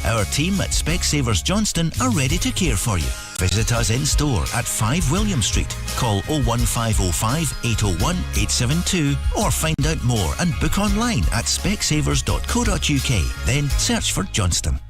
Our team at Specsavers Johnstone are ready to care for you. Visit us in store at 5 William Street. Call 01505 801 872 or find out more and book online at specsavers.co.uk. Then search for Johnstone.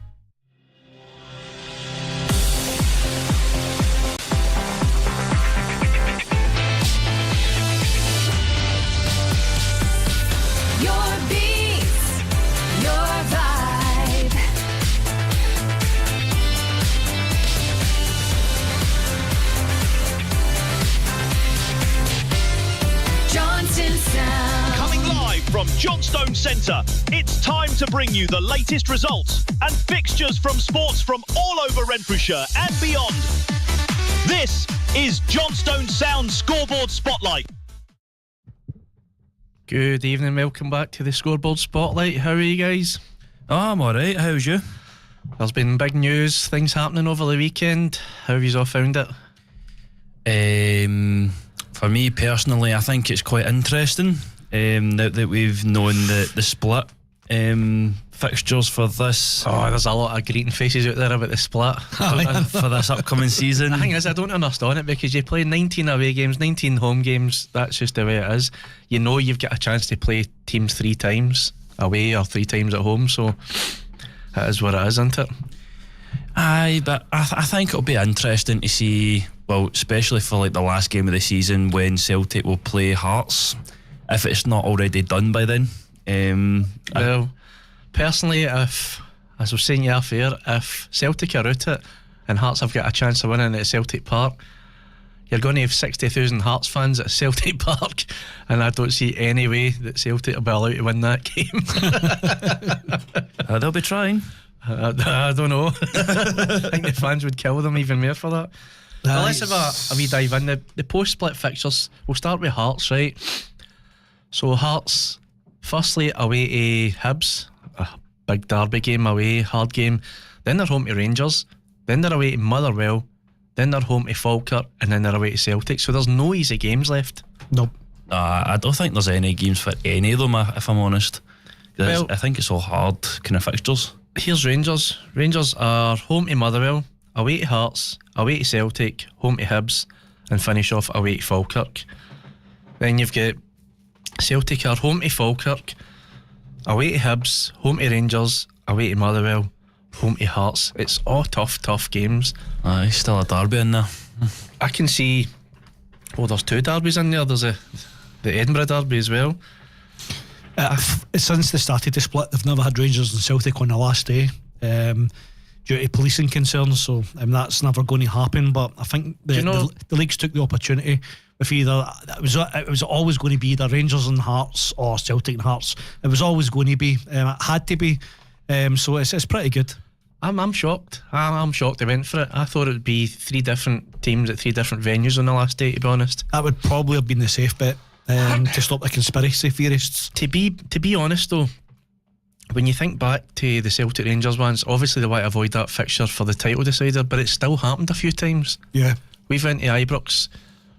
Coming live from Johnstone Centre, it's time to bring you the latest results and fixtures from sports from all over Renfrewshire and beyond. This is Johnstone Sound Scoreboard Spotlight. Good evening, welcome back to the Scoreboard Spotlight. How are you guys? Oh, I'm alright, how's you? There's been big news, things happening over the weekend. How have you all found it? For me personally, I think it's quite interesting now that we've known the split fixtures for this. Oh, there's a lot of greeting faces out there about the split for this upcoming season. The thing is, I don't understand it, because you play 19 away games, 19 home games. That's just the way it is. You know you've got a chance to play teams 3 times away or 3 times at home, so it is what it is, isn't it? Aye, but I think it'll be interesting to see, well, especially for like the last game of the season when Celtic will play Hearts, if it's not already done by then. Well, personally, if, as I was saying off air, if Celtic are out it and Hearts have got a chance of winning at Celtic Park, you're going to have 60,000 Hearts fans at Celtic Park, and I don't see any way that Celtic will be allowed to win that game. They'll be trying. I don't know. I think the fans would kill them even more for that. Well, let's have a wee dive in. The post-split fixtures, we'll start with Hearts, right? So Hearts, firstly away to Hibs, a big derby game away, hard game. Then they're home to Rangers, then they're away to Motherwell, then they're home to Falkirk, and then they're away to Celtic. So there's no easy games left. Nope. I don't think there's any games for any of them, if I'm honest. Well, I think it's all hard kind of fixtures. Here's Rangers. Rangers are home to Motherwell, away to Hearts, away to Celtic, home to Hibs, and finish off away to Falkirk. Then you've got Celtic are home to Falkirk, away to Hibs, home to Rangers, away to Motherwell, home to Hearts. It's all tough games. Aye, still a derby in there. I can see, well, there's 2 derbies in there. There's the Edinburgh derby as well. Since they started to split, they've never had Rangers and Celtic on the last day due to policing concerns, so that's never going to happen. But I think the leagues took the opportunity with either it was always going to be either Rangers and Hearts or Celtic and Hearts. It was always going to be, it had to be, so it's pretty good. I'm shocked. I'm shocked they went for it. I thought it would be 3 different teams at 3 different venues on the last day, to be honest. That would probably have been the safe bet. To stop the conspiracy theorists. To be honest though, when you think back to the Celtic Rangers ones, obviously they want to avoid that fixture for the title decider, but it still happened a few times. Yeah, we went to Ibrox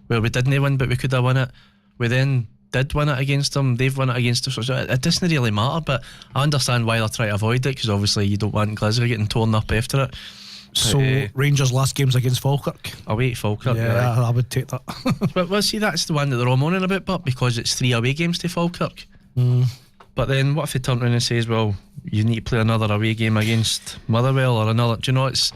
where we didn't win, but we could have won it. We then did win it against them, they've won it against us, so it doesn't really matter. But I understand why they're trying to avoid it, because obviously you don't want Glasgow getting torn up after it. So Rangers last game's against Falkirk. Away to Falkirk. Yeah, I would take that. But see, that's the one that they're all moaning about, but because it's 3 away games to Falkirk. But then what if they turn around and says, well, you need to play another away game against Motherwell or another? Do you know, it's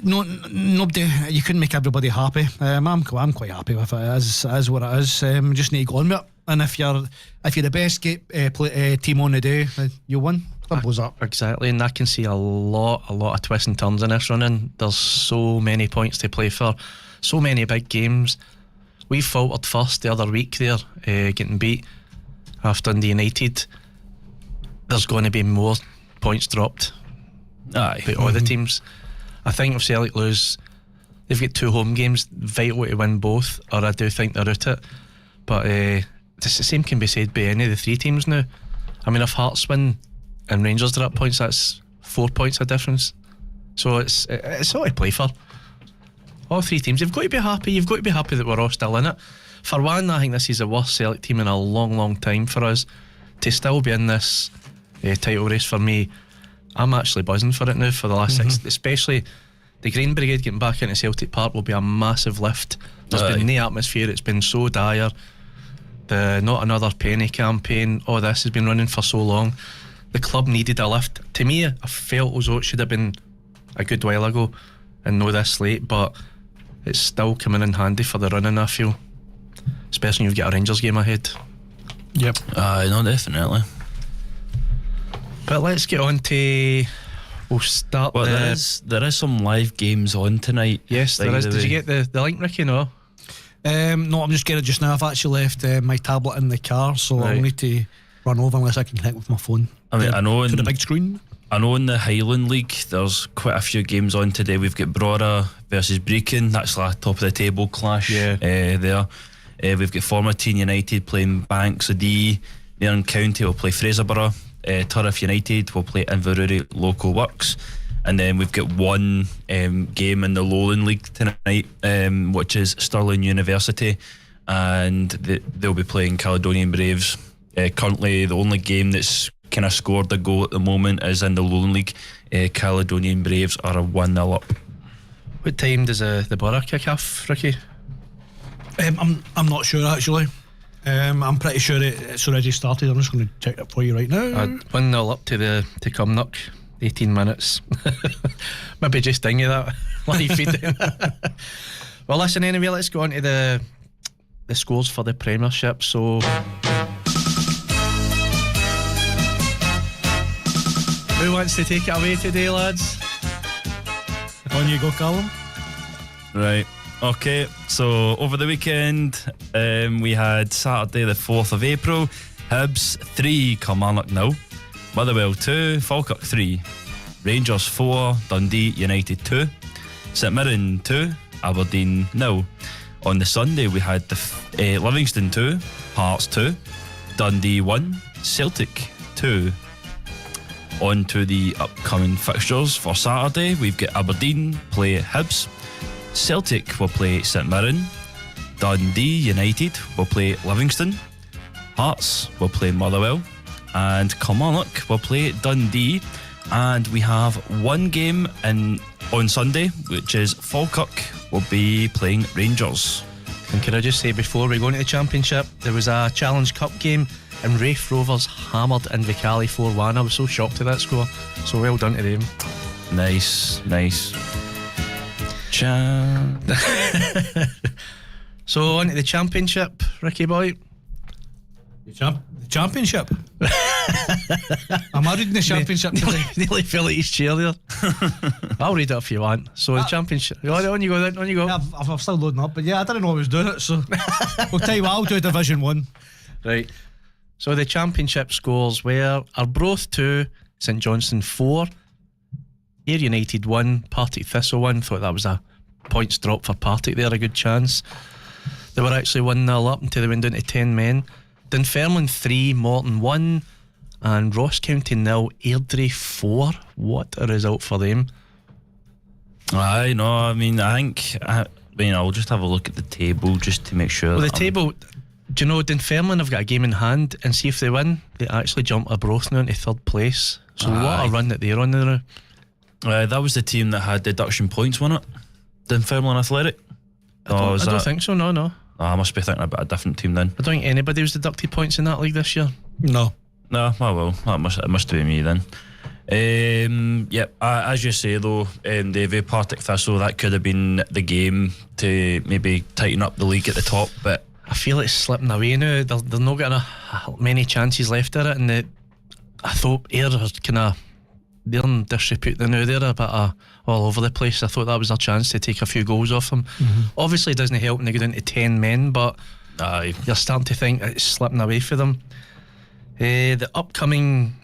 nobody. You couldn't make everybody happy. I'm quite happy with it. As what it is. We just need to go on with it. And if you're the best team on the day, you win. Simple up. Exactly, and I can see a lot of twists and turns in this running. There's so many points to play for, so many big games. We faltered first the other week there, getting beat after Dundee United. There's going to be more points dropped by all the teams. I think if Celtic lose, they've got 2 home games, vital to win both, or I do think they're out it. But the same can be said by any of the 3 teams now. I mean, if Hearts win and Rangers are up points, that's 4 points of difference. So it's all to play for. All 3 teams, you've got to be happy. You've got to be happy that we're all still in it. For one, I think this is the worst Celtic team in a long time for us. To still be in this title race, for me, I'm actually buzzing for it now for the last 6, especially the Green Brigade getting back into Celtic Park will be a massive lift. There's been no atmosphere, it's been so dire. The Not Another Penny campaign, all this has been running for so long. The club needed a lift. To me, I felt as though it should have been a good while ago and not this late, but it's still coming in handy for the running, I feel, especially when you've got a Rangers game ahead. Yep. No, definitely. But let's get on to... We'll start there is some live games on tonight. Yes, there is. Did you get the link, Ricky? No? No, I'm just getting it just now. I've actually left my tablet in the car, so I'll need to run over unless I can connect with my phone. I know to the big screen. I know in the Highland League there's quite a few games on today. We've got Brora versus Brecon. That's like top of the table clash. There. We've got Formartine United playing Banks O'Dea. Nairn County will play Fraserburgh. Turriff United will play Inverurie Local Works. And then we've got one game in the Lowland League tonight, which is Stirling University, and they'll be playing Caledonian Braves. Currently the only game that's kind of scored a goal at the moment is in the Lowland League. Caledonian Braves are a 1-0 up. What time does the Borough kick off, Ricky? I'm not sure actually. I'm pretty sure it's already started. I'm just going to check it for you right now. 1-0 up to Cumnock, 18 minutes. Maybe just ding you that live feed. Well, listen, anyway, let's go on to the scores for the Premiership. So who wants to take it away today, lads? On you go, Callum. Right. Okay, so over the weekend we had Saturday the 4th of April, Hibs 3, Kilmarnock 0, Motherwell 2, Falkirk 3, Rangers 4, Dundee United 2, St Mirren 2, Aberdeen 0. On the Sunday we had Livingston 2, Hearts 2, Dundee 1, Celtic 2. On to the upcoming fixtures for Saturday. We've got Aberdeen play Hibs, Celtic will play St Mirren, Dundee United will play Livingston, Hearts will play Motherwell, and Kilmarnock will play Dundee. And we have one game on Sunday, which is Falkirk will be playing Rangers. And can I just say, before we go into the Championship, there was a Challenge Cup game and Rafe Rovers hammered Invercargill 4-1. I was so shocked at that score, so well done to them. Nice. So on to the Championship, Ricky boy. The Championship. Am I reading the Championship today? Nearly fell at his chair there. I'll read it if you want. So the Championship. On you go. Yeah, I'm still loading up, but yeah, I didn't know I was doing it, so we'll tell you what, I'll do Division 1. Right. So the Championship scores were Arbroath 2, St Johnstone 4, Ayr United 1, Partick Thistle 1. Thought that was a points drop for Partick there, a good chance. They were actually 1-0 up until they went down to 10 men. Dunfermline 3, Morton 1, and Ross County 0, Airdrie 4. What a result for them. I know. I think I'll just have a look at the table just to make sure. Well, the table, do you know, Dunfermline have got a game in hand, and see if they win, they actually jump Arbroath now into 3rd place. So what a run that they're on now. That was the team that had deduction points, wasn't it? Dunfermline Athletic? I don't think so, no. I must be thinking about a different team then. I don't think anybody was deducted points in that league this year. No. Well, it must be me then. As you say though, Davey, Partick Thistle, that could have been the game to maybe tighten up the league at the top, but I feel it's slipping away now. They're not getting many chances left at it, and I thought Ayr are kind of, they're in disrepute now. They're a bit all over the place. I thought that was their chance to take a few goals off them. Obviously it doesn't help when they go down to 10 men, but you're starting to think it's slipping away for them. The upcoming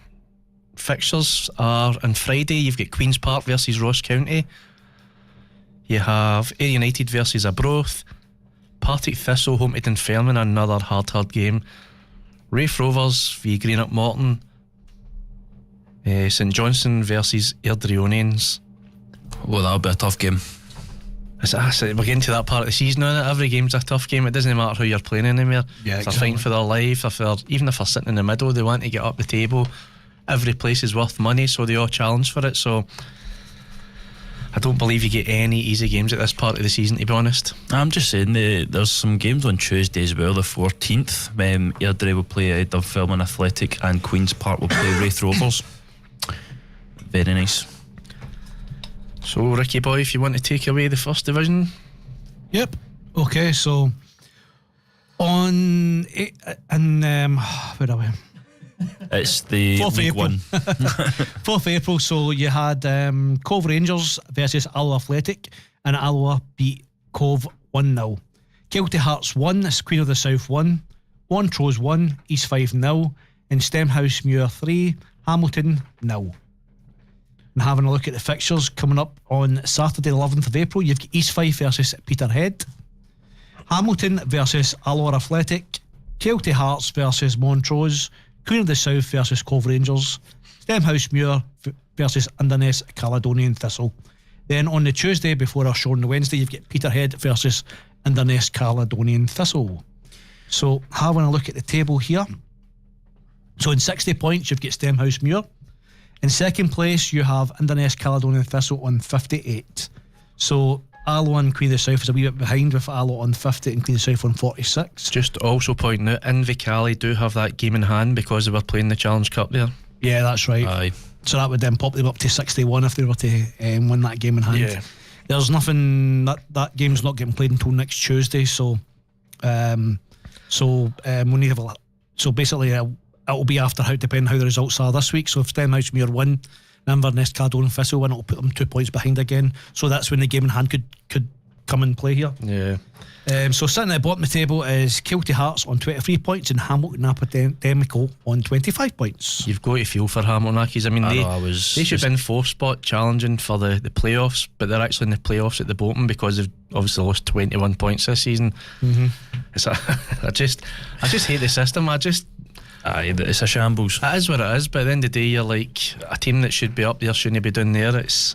fixtures are on Friday. You've got Queen's Park versus Ross County. You have Ayr United versus Arbroath, Partick Thistle home to Dunfermline, another hard game. Rafe Rovers v Greenock Morton, St Johnstone versus Airdrieonians. Well, that'll be a tough game. We're getting to that part of the season now. Every game's a tough game. It doesn't matter who you're playing anymore. Yeah, they're fighting for their life. Even if they're sitting in the middle, they want to get up the table. every place is worth money, so they all challenge for it. So I don't believe you get any easy games at this part of the season, to be honest. I'm just saying there's some games on Tuesday as well. The 14th, Airdrie will play Thorn Athletic, and Queen's Park will play Wraith Rovers. Very nice. So Ricky boy, if you want to take away the first division. Yep. Okay, so on where are we? It's the 4th League April. 1. 4th April, so you had Cove Rangers versus Alloa Athletic, and Alloa beat Cove 1-0. Kelty Hearts 1, Queen of the South 1, Montrose 1, East 5-0, and Stemhouse Muir 3, Hamilton 0. And having a look at the fixtures coming up on Saturday 11th of April, you've got East Fife versus Peterhead, Hamilton versus Alloa Athletic, Kelty Hearts versus Montrose, Queen of the South versus Cove Rangers, Stemhouse Muir versus Inverness Caledonian Thistle. Then on the Tuesday before our show on the Wednesday, you've got Peterhead versus Inverness Caledonian Thistle. So having a look at the table here, so in 60 points you've got Stemhouse Muir. In second place you have Inverness Caledonian Thistle on 58. So Alloa and Queen of the South is a wee bit behind, with Alloa on 50 and Queen of the South on 46. Just also pointing out, Invercally do have that game in hand because they were playing the Challenge Cup there. Yeah, that's right. Aye. So that would then pop them up to 61 if they were to win that game in hand. Yeah. There's nothing, that game's not getting played until next Tuesday, so we need to have a, so basically it'll be after depending how the results are this week. So if Stenhouse Muir win, Inverness Caledonian Thistle win, it'll put them 2 points behind again. So that's when the game in hand could come and play here. Yeah. So sitting at the bottom of the table is Kelty Hearts on 23 points and Hamilton Academical on 25 points. You've got to feel for Hamilton Accies. I mean, they should have been fourth spot challenging for the playoffs, but they're actually in the playoffs at the bottom because they've obviously lost 21 points this season. Mm-hmm. I just hate the system. Aye, it's a shambles. It is what it is, but at the end of the day, you're like, a team that should be up there shouldn't be down there. They've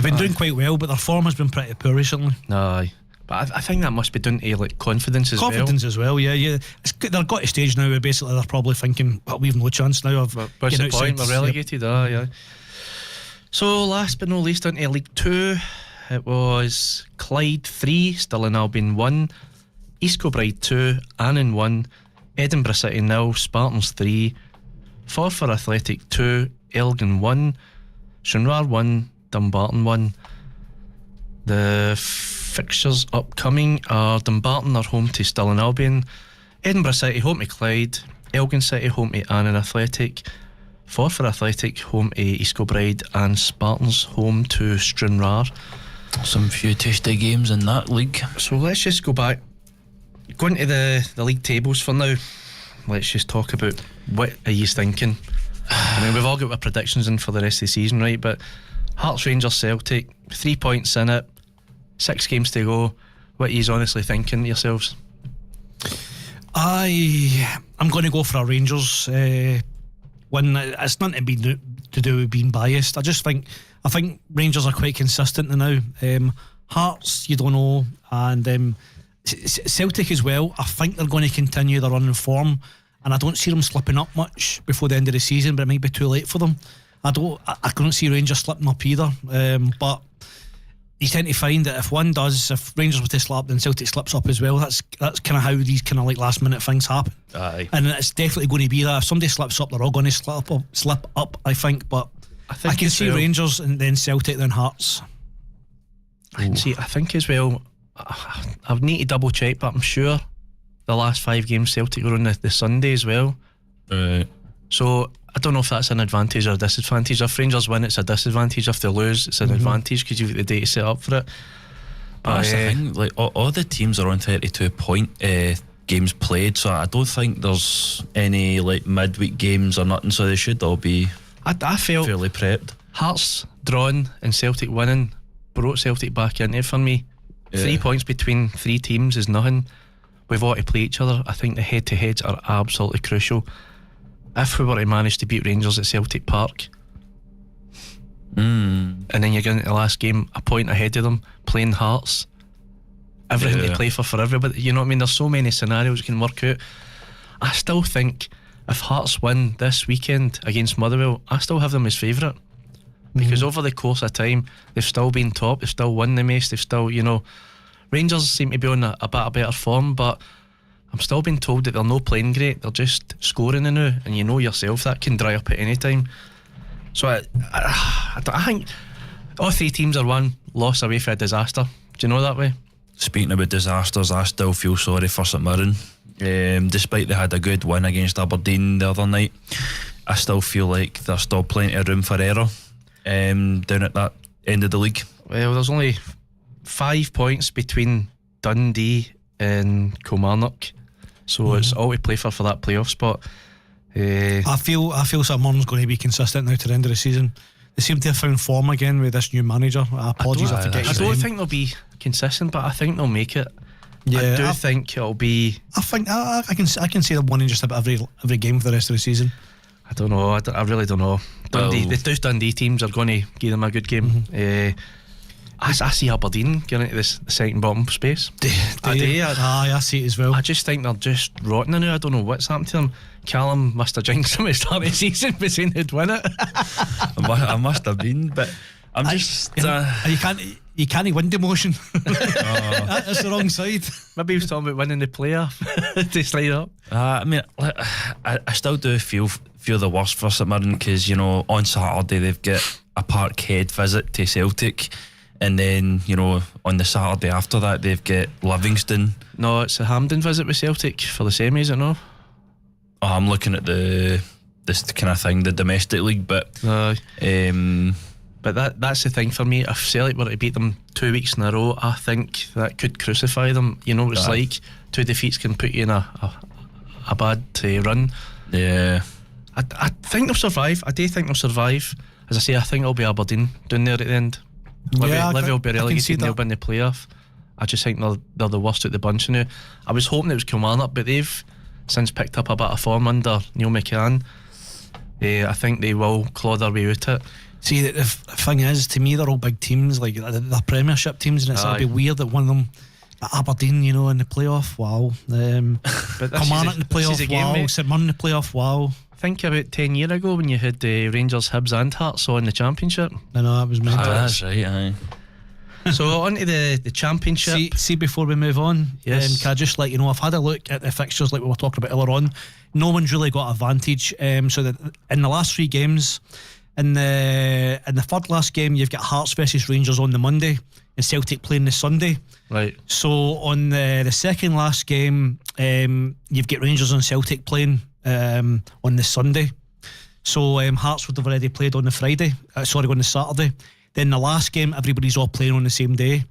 been doing quite well, but their form has been pretty poor recently. Aye. But I think that must be down to like confidence as well. Confidence as well, yeah. They've got to a stage now where basically they're probably thinking, well, we've no chance now of what's the getting point? We're relegated. Yep. Yeah. So last but not least, into League 2, it was Clyde 3, Stirling Albion 1, East Kilbride 2, Annan 1, Edinburgh City 0, Spartans 3, Forfar Athletic 2, Elgin 1, Stranraer 1, Dumbarton 1. The fixtures upcoming are Dumbarton are home to Stirling Albion, Edinburgh City home to Clyde, Elgin City home to Annan Athletic, Forfar Athletic home to East Kilbride, and Spartans home to Stranraer. Some few tasty games in that league. So let's just go back, going to the league tables for now. Let's just talk about what are you thinking. I mean, we've all got our predictions in for the rest of the season, right? But Hearts, Rangers, Celtic, 3 points in it, 6 games to go. What are you honestly thinking to yourselves? I'm going to go for a Rangers win. It's nothing to do with being biased. I think Rangers are quite consistent now. Hearts, you don't know, and Celtic as well. I think they're going to continue their running form, and I don't see them slipping up much before the end of the season, but it might be too late for them. I couldn't see Rangers slipping up either, but you tend to find that if Rangers were to slip up, then Celtic slips up as well. That's kind of how these kind of like last minute things happen. Aye. And it's definitely going to be that. If somebody slips up, they're all going to slip up, I think. But I can see Rangers and then Celtic, then Hearts. I think as well, I would need to double check, but I'm sure the last 5 games Celtic were on the Sunday as well. So I don't know if that's an advantage or a disadvantage. If Rangers win, it's a disadvantage. If they lose, it's an advantage because you've got the day to set up for it. But that's the thing, like all the teams are on 32 point games played, so I don't think there's any like midweek games or nothing, so they should all be I felt fairly prepped. Hearts drawing and Celtic winning brought Celtic back into it for me. 3 points between 3 teams is nothing. We've all to play each other. I think the head-to-heads are absolutely crucial. If we were to manage to beat Rangers at Celtic Park, and then you're getting into the last game a point ahead of them, playing Hearts, everything to play for everybody, you know what I mean? There's so many scenarios you can work out. I still think if Hearts win this weekend against Motherwell, I still have them as favourite, because over the course of time they've still been top, they've still won the most, they've still, Rangers seem to be on a bit of better form, but I'm still being told that they're not playing great, they're just scoring now, and you know yourself that can dry up at any time. So I think all three teams are one loss away from a disaster. Do you know that way? Speaking about disasters, I still feel sorry for St Mirren. Despite they had a good win against Aberdeen the other night, I still feel like there's still plenty of room for error down at that end of the league. Well, there's only 5 points between Dundee and Kilmarnock, so it's all to play for that playoff spot. I feel St Mirren's going to be consistent now to the end of the season. They seem to have found form again with this new manager. Apologies, I forget his name. I don't think they'll be consistent, but I think they'll make it. Yeah, I do think it'll be. I think I can see them winning just about every game for the rest of the season. I don't know. I really don't know. The two Dundee teams are going to give them a good game. I see Aberdeen getting into this second bottom space. I see it as well. I just think they're just rotten now. I don't know what's happened to them. Callum must have jinxed them at the start of the season, but saying they'd win it. I must have been, but I'm just. You can't win demotion. That's the wrong side. Maybe he was talking about winning the playoff to slide up. I mean, I still do feel the worst for St Mirren, because on Saturday they've got a Parkhead visit to Celtic, and then on the Saturday after that they've got Livingston. No, it's a Hampden visit with Celtic for the semi, is it no? Oh, I'm looking at this kind of thing, the domestic league, but But that's the thing for me. If Celtic were to beat them 2 weeks in a row, I think that could crucify them. It's like 2 defeats can put you in a bad run. Yeah. I think they'll survive. I do think they'll survive. As I say, I think it'll be Aberdeen down there at the end. Livy will be relegated and they'll win the playoff. I just think they're the worst out the bunch now. I was hoping it was Kilmarnock, but they've since picked up a bit of form under Neil McCann. I think they will claw their way out it. See, the thing is, to me, they're all big teams, like they're Premiership teams, and it'll be weird that one of them, Aberdeen, in the playoff, wow. But Kilmarnock in the playoff, wow. St Mirren in the playoff, wow. Think about 10 years ago when you had Rangers, Hibs and Hearts on the Championship. I know, that was mental. That's right, aye. So on to the Championship. See, before we move on, yes. Can I just let you know, I've had a look at the fixtures like we were talking about earlier on. No one's really got advantage. So that in the last 3 games, in the third last game, you've got Hearts versus Rangers on the Monday and Celtic playing the Sunday. Right. So on the second last game, you've got Rangers and Celtic playing on the Sunday. So Hearts would have already played on the Friday. On the Saturday. Then the last game, everybody's all playing on the same day.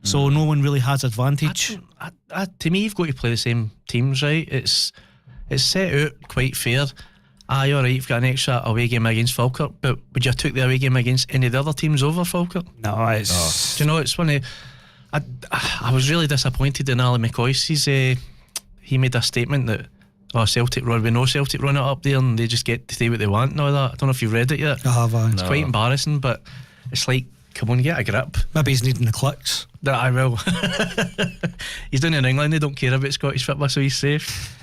So no one really has advantage. To me, you've got to play the same teams, right? It's set out quite fair. Aye, alright, you've got an extra away game against Falkirk, but would you have took the away game against any of the other teams over Falkirk? No, it's... Do you know, it's funny. I was really disappointed in Ali McCoy's. He made a statement that Celtic run, we know Celtic run it up there and they just get to do what they want and all that. I don't know if you've read it yet. I have. It's quite embarrassing, but it's like, come on, get a grip. Maybe he's needing the clicks. That I will. He's down in England, they don't care about Scottish football, so he's safe.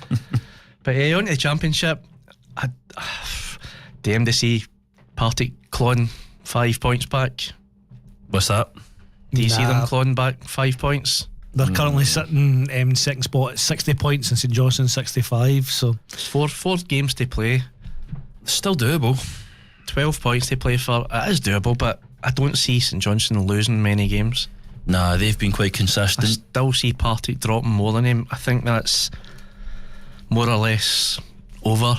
But on to the Championship, damn to see Partick clawing 5 points back. What's that? Do you see them clawing back 5 points? They're currently sitting second spot at 60 points and St Johnstone 65. So four games to play. Still doable. 12 points to play for. It is doable, but I don't see St Johnstone losing many games. Nah, they've been quite consistent. I still see Partick dropping more than him. I think that's more or less over.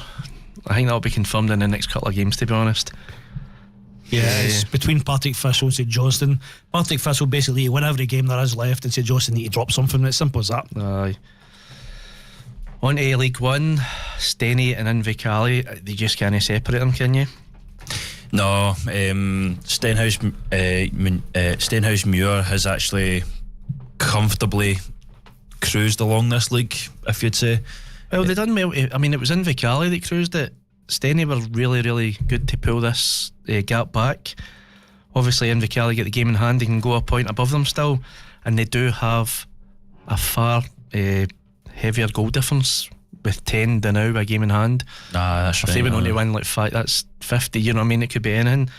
I think that'll be confirmed in the next couple of games, to be honest. Yeah, it's between Partick Thistle and St Johnstone. Partick Thistle basically win every game there is left, and St Johnstone need to drop something. It's simple as that. Aye. On to League One, Steny and Invercargill, they just can't separate them, can you? No, Stenhouse Muir has actually comfortably cruised along this league, if you'd say. Well, they done well. I mean, it was Invercargill that cruised it. Steny were really, really good to pull this gap back. Obviously, Invercargill get the game in hand, they can go a point above them still, and they do have a far heavier goal difference with 10 to now, a game in hand. That's If right. they went on to win like 5, that's 50. You know what I mean? It could be anything.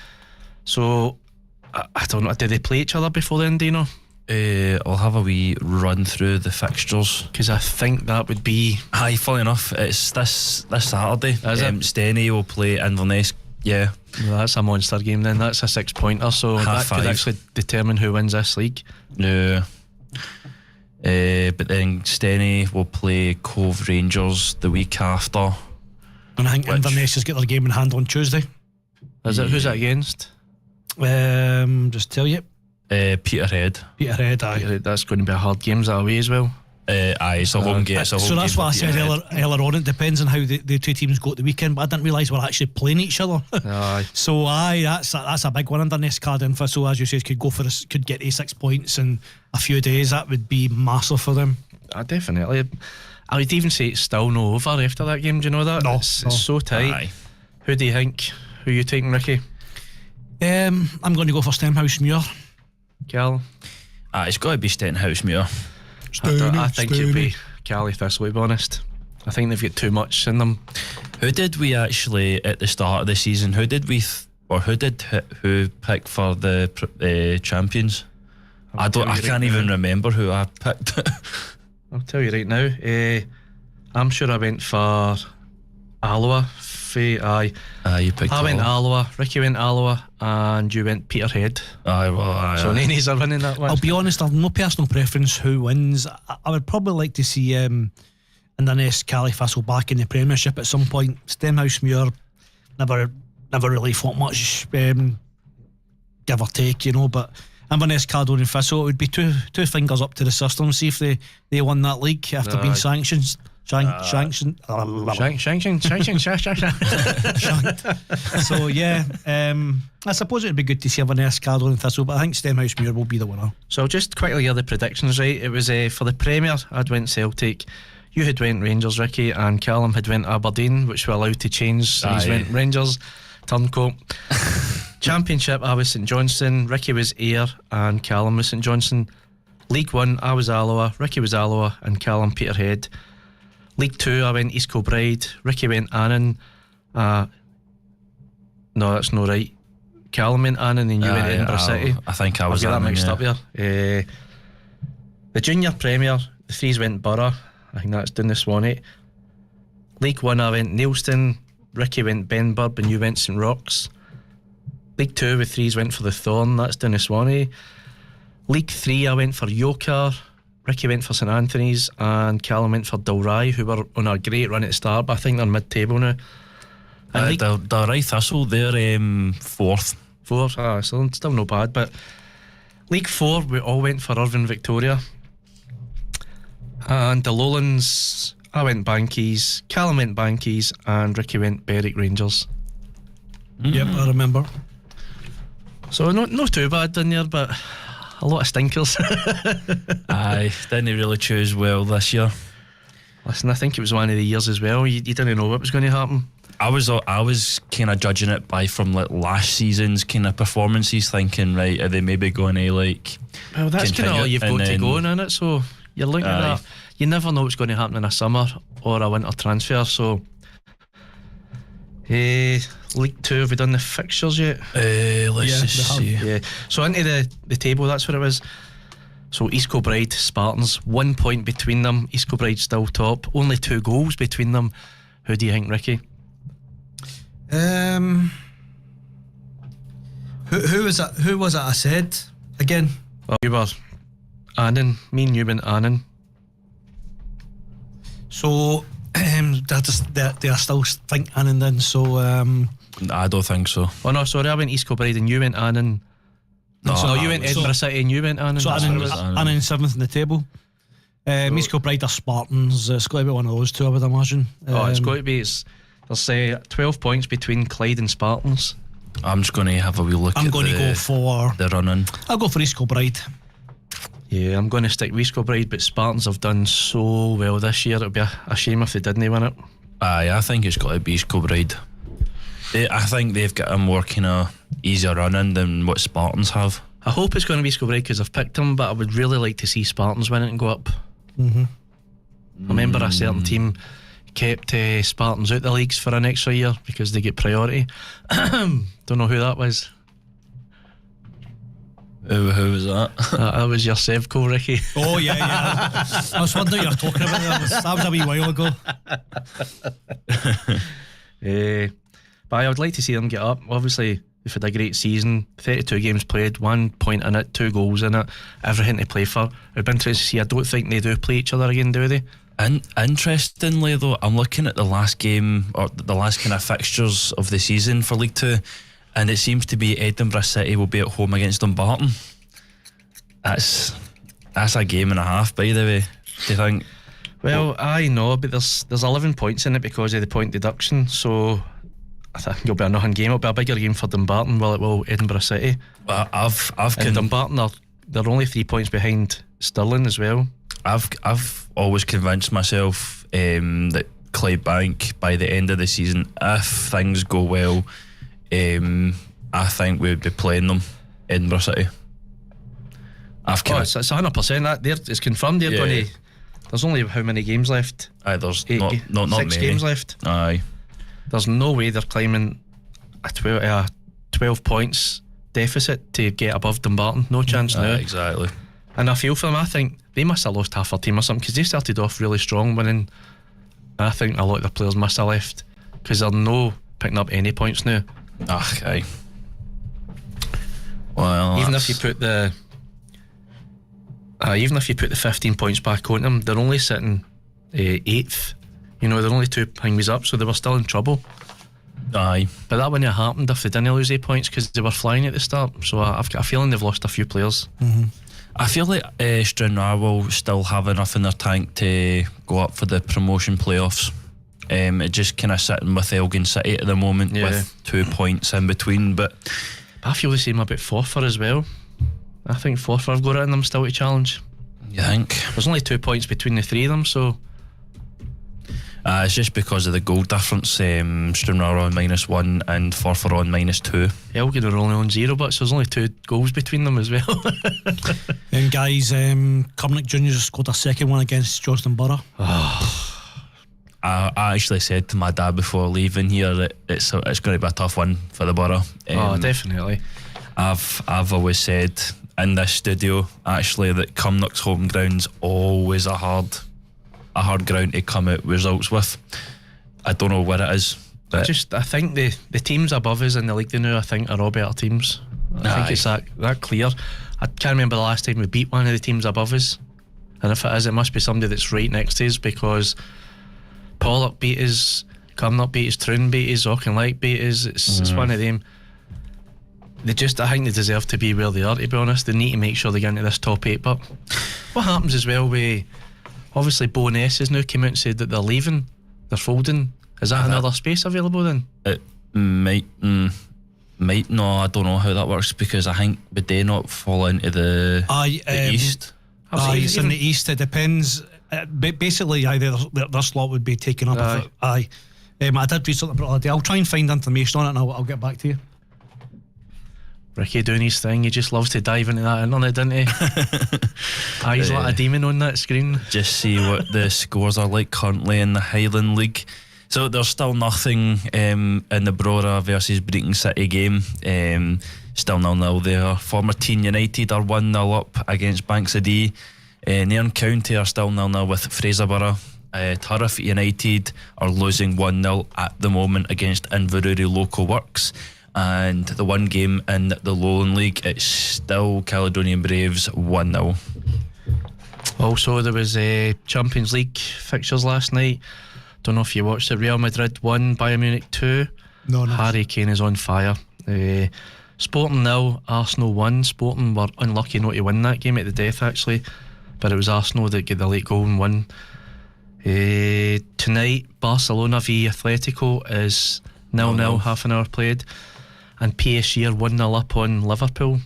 So I don't know. Did they play each other before then? Do you know? I'll have a wee run through the fixtures. Because I think that would be. Aye, funny enough, it's this Saturday. Is it? Steny will play Inverness. Yeah, Well, that's a monster game then. That's a 6-pointer. So Half that could 5. actually determine who wins this league. no. But then Steny will play Cove Rangers the week after. And I think Which- Inverness has got their game in hand on Tuesday. Is it? Who's it against? Just tell you, Peterhead. Peterhead. Aye. That's going to be a hard game that away as well. Aye, it's a home game. It's a home So that's game what I for said Peterhead. earlier on. It depends on how the two teams go at the weekend, but I didn't realise we're actually playing each other. Aye. So that's a big one. Inverness Cardiff, so as you said, could get 6 points in a few days. That would be massive for them. Definitely. I would even say it's still no over after that game. Do you know that? No, It's no. so tight. Aye. Who do you think? Who are you taking, Ricky? I'm going to go for Stenhouse Muir. Cal? It's got to be Stenhousemuir. I think it'd be Cali Thistle, to be honest. I think they've got too much in them. Who did we actually at the start of the season? Who did who pick for the champions? I can't even remember who I picked. I'll tell you right now. I'm sure I went for Alloa. Aye. You picked. I went Alloa. Alloa, Ricky went Alloa, and you went Peterhead. Aye. So Nannies are winning that one. I'll be honest, I've no personal preference who wins. I would probably like to see Inverness Cali Thistle back in the Premiership at some point. Stenhouse Muir never really fought much, give or take, you know, but Inverness Cardone and Thistle, it would be two fingers up to the system, see if they won that league after being sanctioned. Shanked. So yeah, I suppose it'd be good to see Inverness Cardone and Thistle, but I think Stenhouse Muir will be the winner. So I'll just quickly hear the predictions, right? It was for the Premier, I'd went Celtic, you had went Rangers, Ricky, and Callum had went Aberdeen, which were allowed to change, so he's went Rangers, turncoat. Championship, I was St Johnstone, Ricky was Ayr, and Callum was St Johnstone. League 1, I was Alloa, Ricky was Alloa, and Callum Peterhead. League 2, I went East Kilbride, Ricky went Annan. No, that's not right. Callum went Annan and you went Edinburgh City. I think I was I'll get that Annan, mixed yeah. up here. The Junior Premier, the threes went Borough. I think that's down the Swanee. League 1, I went Neilston, Ricky went Benburb, and you went St Rochs. League 2, the threes went for the Thorn, that's down the Swanee. League 3, I went for Yoker, Ricky went for St Anthony's, and Callum went for Dalry, who were on a great run at the start, but I think they're mid-table now. And The right Thistle, they're fourth. 4, so still no bad. But League 4, we all went for Irvine Victoria. And the Lowlands, I went Bankies, Callum went Bankies, and Ricky went Berwick Rangers. Yep, I remember. So not too bad in there, but a lot of stinkers. Aye, didn't really choose well this year. Listen, I think it was one of the years as well. You didn't know what was going to happen. I was kind of judging it from like last season's kind of performances, thinking, right, are they maybe going to like Well, that's kind of all you've got to go in it. So you're looking at that. You never know what's going to happen in a summer or a winter transfer. So League 2, have we done the fixtures yet? Let's Yeah, just they see. Yeah. So into the table, that's what it was. So East Kilbride, Spartans, 1 point between them. East Kilbride still top. Only 2 goals between them. Who do you think, Ricky? Who was that? Who was it I said again? Well, you were Annan. Me and you went Annan. So they are still think Annan then. So I don't think so. Oh no, sorry, I went East Kilbride and you went Annan. No, you went Edinburgh City and you went Annan. So That's Annan, what it was. Annan 7th in the table. East Kilbride are Spartans. It's got to be one of those two, I would imagine. It's got to be. There's 12 points between Clyde and Spartans. I'm just going to have a wee look I'm at going to go for. the running. I'll go for East Kilbride. Yeah, I'm going to stick with East Kilbride, but Spartans have done so well this year. It would be a shame if they didn't win it. Aye, I think it's got to be Scoreboard. I think they've got a more kind of easier running than what Spartans have. I hope it's going to be Scoreboard because I've picked them, but I would really like to see Spartans win it and go up. I remember a certain team kept Spartans out the leagues for an extra year because they get priority. Don't know who that was. Who was that? That was your Sevco, Ricky. Oh yeah. I was wondering what you were talking about. That was a wee while ago. But I would like to see them get up. Obviously, they've had a great season, 32 games played, 1 point in it, 2 goals in it, everything to play for. It would be interesting to see. I don't think they do play each other again, do they? And interestingly though, I'm looking at the last game, or the last kind of fixtures of the season for League 2, and it seems to be Edinburgh City will be at home against Dumbarton. That's a game and a half, by the way. Do you think? Well, I know, but there's 11 points in it because of the point deduction, so I think it'll be a nothing game. It'll be a bigger game for Dumbarton, well, it will Edinburgh City. And Dumbarton they're only 3 points behind Stirling as well. I've always convinced myself that Clydebank, by the end of the season, if things go well, I think we would be playing them Edinburgh City. It's 100%. That it's confirmed. They're going to. There's only how many games left? There's not 6 many games left. Aye. There's no way they're climbing a 12 points deficit to get above Dumbarton. No chance now. Exactly. And I feel for them. I think they must have lost half their team or something, because they started off really strong winning. I think a lot of the players must have left because they're no picking up any points now. Okay. Well, even if you put the 15 points back on them, they're only sitting 8th. You know, they're only 2 points up, so they were still in trouble. Aye. But that wouldn't have happened if they didn't lose 8 points, because they were flying at the start. So I've got a feeling they've lost a few players. Mm-hmm. I feel like Stranraer will still have enough in their tank to go up for the promotion playoffs. It just kind of sitting with Elgin City at the moment, with 2 points in between. But I feel the same about Forfar as well. I think Forfar have got it in them still to challenge. You think? There's only 2 points between the three of them, so it's just because of the goal difference. Stranraer on -1 and Forfar on -2. Elgin are only on 0, but so there's only 2 goals between them as well. And guys, Cumnock Juniors scored a second one against Johnstone Burgh. I actually said to my dad before leaving here that it's going to be a tough one for the Borough. Definitely. I've always said in this studio actually that Cumnock's home ground's always a hard ground to come out results with. I don't know what it is. I think the teams above us in the league now, I think, are all better teams. I think it's that clear. I can't remember the last time we beat one of the teams above us, and if it is, it must be somebody that's right next to us, because Pollock beat us, Cumnock beat us, Troon beat us, Auchinleck beat us. It's one of them. I think they deserve to be where they are, to be honest. They need to make sure they get into this top 8. But what happens as well with, obviously, Bowness has now come out and said that they're leaving, they're folding. Is that another space available then? It might no, I don't know how that works, because I think would they not fall into the east? It's in the east. It depends. Basically, their slot would be taken up. I did read something about it. I'll try and find information on it, and I'll get back to you. Ricky doing his thing, he just loves to dive into that internet, doesn't he? He's like a demon on that screen. Just see what the scores are like currently in the Highland League. So there's still nothing in the Brora versus Breaking City game. Still 0-0 there. Formerton United are 1-0 up against Banks of Dee. Nairn County are still 0-0 with Fraserburgh. Turriff United are losing 1-0 at the moment against Inverurie Local Works. And the one game in the Lowland League, it's still Caledonian Braves 1-0. Also, there was Champions League fixtures last night. Don't know if you watched it. Real Madrid won, Bayern Munich 2. No. Harry Kane is on fire. Sporting 0, Arsenal 1. Sporting were unlucky not to win that game at the death, actually, but it was Arsenal that get the late goal and won. Tonight, Barcelona v Atletico is 0-0, half an hour played, and PSG are 1-0 up on Liverpool.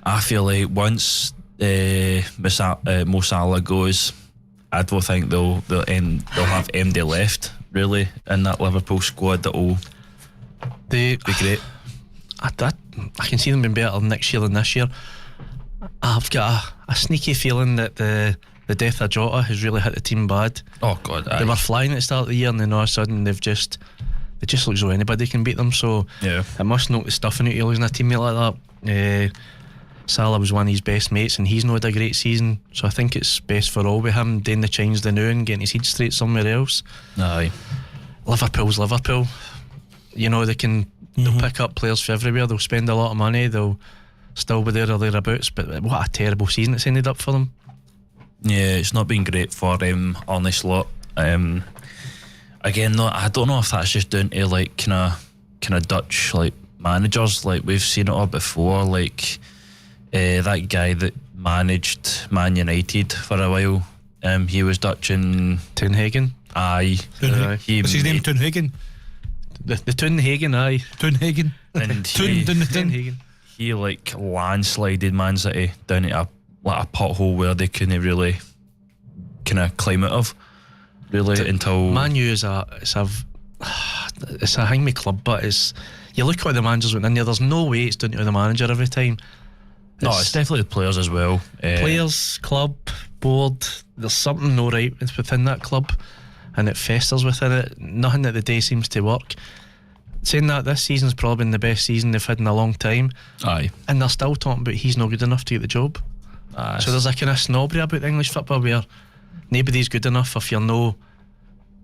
I feel like once Mo Salah goes, I don't think they'll have MD left really in that Liverpool squad. That'll be great. I can see them being better next year than this year. I've got a sneaky feeling that the the death of Jota has really hit the team bad. Oh God, they were flying at the start of the year, and then all of a sudden they just look as though anybody can beat them. So yeah, it must knock the stuffing out of you losing a teammate like that. Salah was one of his best mates, and he's not had a great season. So I think it's best for all with him doing the change the new and getting his head straight somewhere else. Aye. Liverpool's Liverpool. You know, they'll pick up players from everywhere. They'll spend a lot of money. They'll still be there or thereabouts. But what a terrible season it's ended up for them. Yeah, it's not been great for Arne Slot. Again, no, I don't know if that's just down to like kind of Dutch like managers. Like we've seen it all before. Like that guy that managed Man United for a while. He was Dutch and Ten Hagen. Aye. What's his name? Ten Hagen. The Ten Hagen. Aye. Ten Hagen. And Ten Hagen. He like landslided Man City down to a pothole where they couldn't really kind of climb out of. Really, until Man U is it's a hang me club, but you look at what the managers went in there. There's no way it's down to the manager every time. It's definitely the players as well. Players, club, board. There's something no right within that club, and it festers within it. Nothing at the day seems to work. Saying that, this season's probably been the best season they've had in a long time. Aye. And they're still talking about he's not good enough to get the job. So there's a kind of snobbery about the English football where nobody's good enough if you're no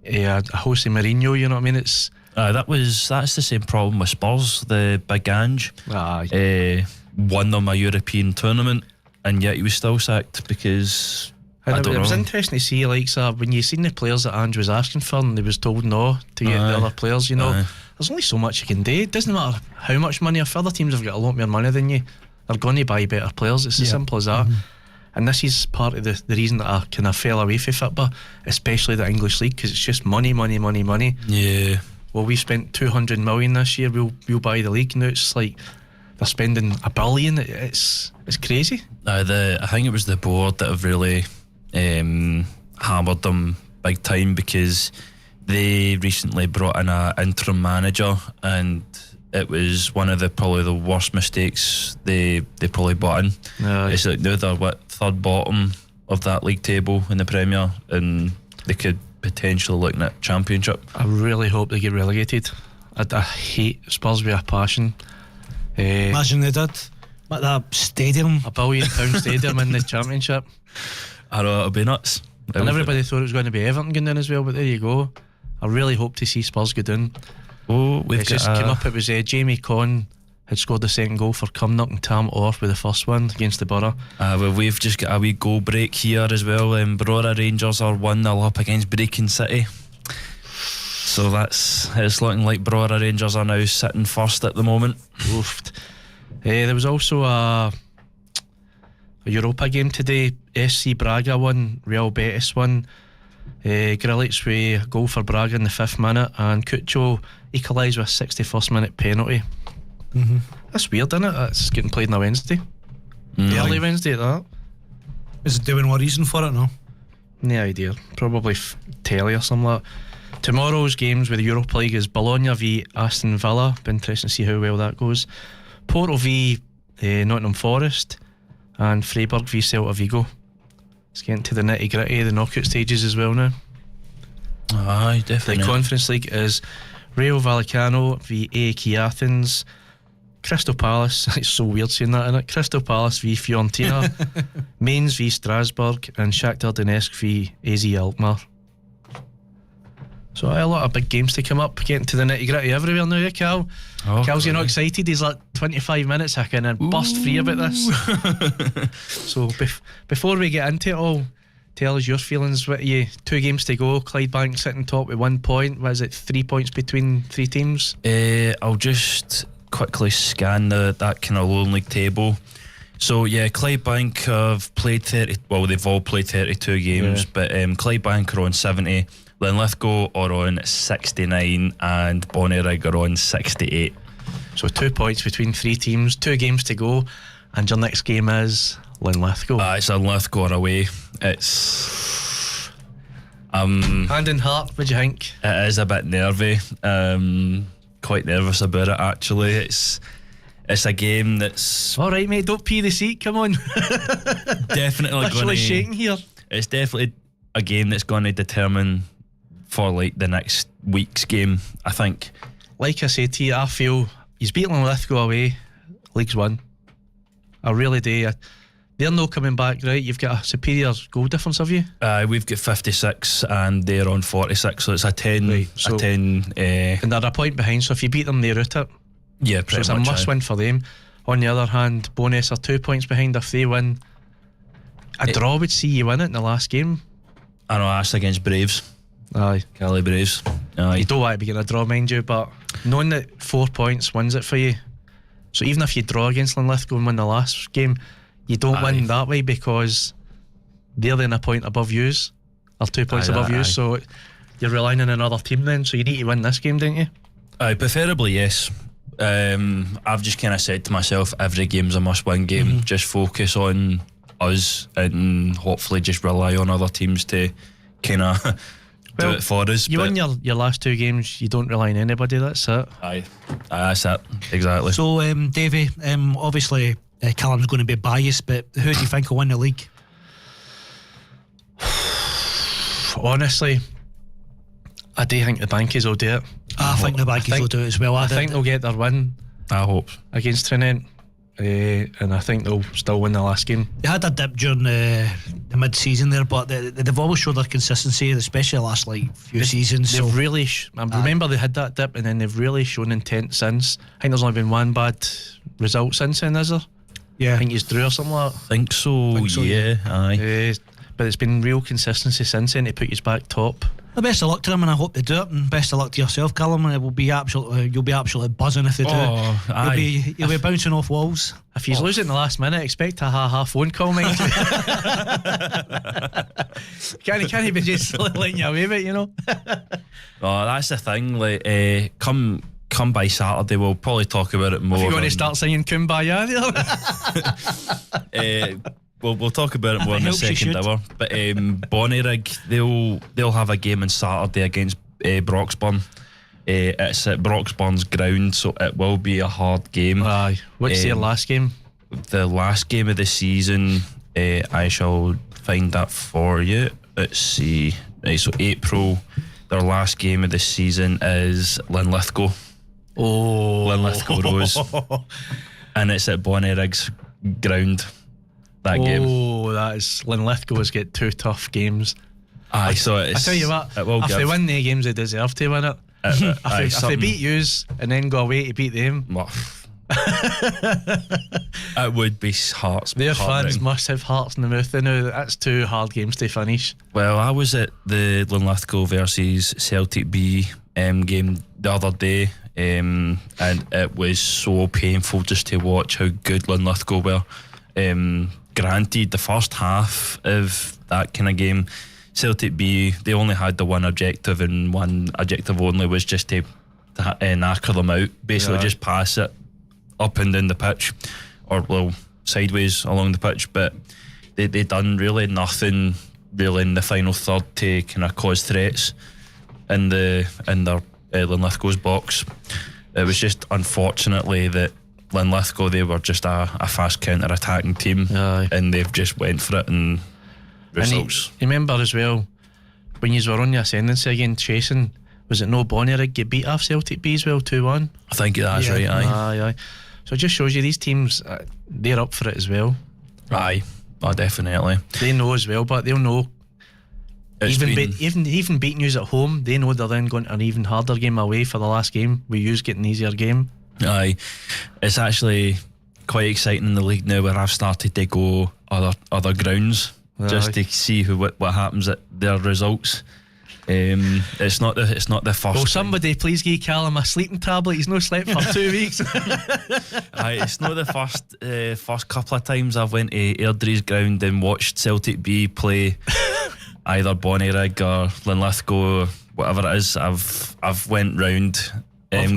a Jose Mourinho, you know what I mean? It's that's the same problem with Spurs. The big Ange won them a European tournament, and yet he was still sacked because it was interesting to see, like, when you seen the players that Ange was asking for and they was told no to get the other players, you know, there's only so much you can do. It doesn't matter how much money. If other teams have got a lot more money than you, they're going to buy better players. It's as simple as that. And this is part of the reason that I kind of fell away from football, especially the English league, because it's just money. Yeah. Well, we spent 200 million this year. We'll buy the league. Now it's like they're spending $1 billion. It's crazy. I think it was the board that have really hammered them big time, because they recently brought in an interim manager, and it was one of probably the worst mistakes they probably bought in. It's like now they're third bottom of that league table in the Premier, and they could potentially look at Championship. I really hope they get relegated. I hate Spurs with a passion. Imagine they did. Like that stadium, £1 billion stadium in the Championship. I know, it'll be nuts. And everybody thought it was going to be Everton going down as well, but there you go. I really hope to see Spurs go down. We've just came up. It was Jamie Conn had scored the second goal for Cumnock and Tam off with the first one against the Borough. Well, we've just got a wee goal break here as well. Brora Rangers are 1-0 up against Brecon City. So it's looking like Brora Rangers are now sitting first at the moment. There was also a Europa game today. SC Braga won, Real Betis won. Grilic with a goal for Braga in the 5th minute, and Cucho equalised with a 61st minute penalty. That's weird, isn't it? It's getting played on a Wednesday. Early Wednesday at that. Is there any more reason for it? No idea. Probably telly or something like that. Tomorrow's games with the Europa League is Bologna v Aston Villa. Be interesting to see how well that goes. Porto v Nottingham Forest, and Freiburg v Celta Vigo. It's getting to the nitty gritty, the knockout stages as well now. Aye, definitely. The Conference League is Rayo Vallecano v AEK Athens, Crystal Palace, it's so weird saying that, isn't it? Crystal Palace v Fiorentina, Mainz v Strasbourg, and Shakhtar Donetsk v AZ Alkmaar. So a lot of big games to come up, getting to the nitty gritty everywhere now, Cal? Cal's you not excited? He's like 25 minutes I can burst free about this. So before we get into it all, tell us your feelings. What you 2 games to go, Clydebank sitting top with 1 point. What is it, 3 points between 3 teams? I'll just quickly scan that kind of lone league table. So yeah, Clydebank have played they've all played 32 games, but Clydebank are on 70, Linlithgow are on 69, and Bonnyrigg are on 68. So 2 points between 3 teams, 2 games to go, and your next game is Linlithgow. It's Linlithgow away. It's hand in heart, what do you think? It is a bit nervy. Quite nervous about it actually. It's a game that's alright mate, don't pee the seat, come on. Definitely literally shaking here. it's definitely a game that's going to determine for like the next week's game, I think. Like I said to you, I feel he's beaten Linlithgow away, league's won. I really do. They're not coming back, right? You've got a superior goal difference, have you? We've got 56 and they're on 46, so it's a 10. Right, so- a 10. And they're a point behind, so if you beat them, they're out it. Yeah, So pretty it's a much. must win for them. On the other hand, Bonus are 2 points behind. If they win, a draw would see you win it in the last game. I know, that's against Braves. Aye. Cali Braves. You Aye. don't want to be getting a draw, mind you, but knowing that 4 points wins it for you. So even if you draw against Linlithgow and win the last game, you don't win that way because they're then a point above yous, or 2 points above yous. So you're relying on another team then. So you need to win this game, don't you? Aye, preferably yes. I've just kind of said to myself, every game's a must-win game. Just focus on us and hopefully just rely on other teams to kind of do it for us. You win your last 2 games, you don't rely on anybody. That's it. Aye, that's it. Exactly. So, Davey, obviously Callum's going to be biased, but who do you think will win the league? Honestly, I do think the Bankies will do it. I think the Bankies will do it as well. I think they'll get their win I hope. against Trinent, and I think they'll still win the last game. They had a dip during the mid-season there, but they've always showed their consistency, especially the last few seasons. They've So really I remember they had that dip, and then they've really shown intent since. I think there's only been one bad result since then, is there? yeah, I think he's drew or something like that. Think so, yeah. Aye. But it's been real consistency since then to put you back top. well, best of luck to them, and I hope they do it. And best of luck to yourself, Callum. And it will be you'll be absolutely buzzing if they do. Aye. You'll be bouncing off walls. If he's losing the last minute, expect a ha-ha phone call, mind you. Can't he be just letting you away with it, you know? Oh, that's the thing. Like, come by Saturday, we'll probably talk about it more. If you're going to on- start singing Kumbaya there. We'll talk about it more in the helps you second should. hour. But Bonnyrigg, they'll have a game on Saturday against Broxburn. It's at Broxburn's ground, so it will be a hard game. Aye. What's their last game? The last game of the season, I shall find that for you. Let's see. Right, so April, their last game of the season is Linlithgow. Oh. Linlithgow Rose. And it's at Bonnyrigg's ground, that game. Oh, that is. Linlithgow has got 2 tough games. Aye, so I it's, tell you what, it will if they give. win the games, they deserve to win it. If they beat yous and then go away to beat them, It would be hearts. their fans heartbreaking. must have hearts in the mouth. They know that's 2 hard games to finish. Well, I was at the Linlithgow versus Celtic B game the other day, and it was so painful just to watch how good Linlithgow were. Granted, the first half of that kind of game, Celtic B, they only had the one objective, and one objective only was just to knacker them out. Basically, just pass it up and down the pitch, or sideways along the pitch. But they done really nothing really in the final third to kind of cause threats in their Linlithgow's box. It was just unfortunately that Linlithgow, they were just a fast counter-attacking team. Aye. And they've just went for it and results. And you remember as well, when you were on the ascendancy again, chasing, was it no Bonnyrigg get beat off Celtic B as well, 2-1? I think that's right, aye. Aye. So it just shows you these teams, they're up for it as well. Aye. Oh, definitely. They know as well, but they'll know. It's Even beating yous at home, they know they're then going to an even harder game away for the last game. We use getting an easier game. Aye. It's actually quite exciting in the league now where I've started to go other grounds just to see what happens at their results. It's not the first. Will somebody please give Callum a sleeping tablet? He's no slept for 2 weeks. Aye, it's not the first couple of times I've went to Airdrie's ground and watched Celtic B play either Bonnyrigg or Linlithgow, whatever it is. I've went round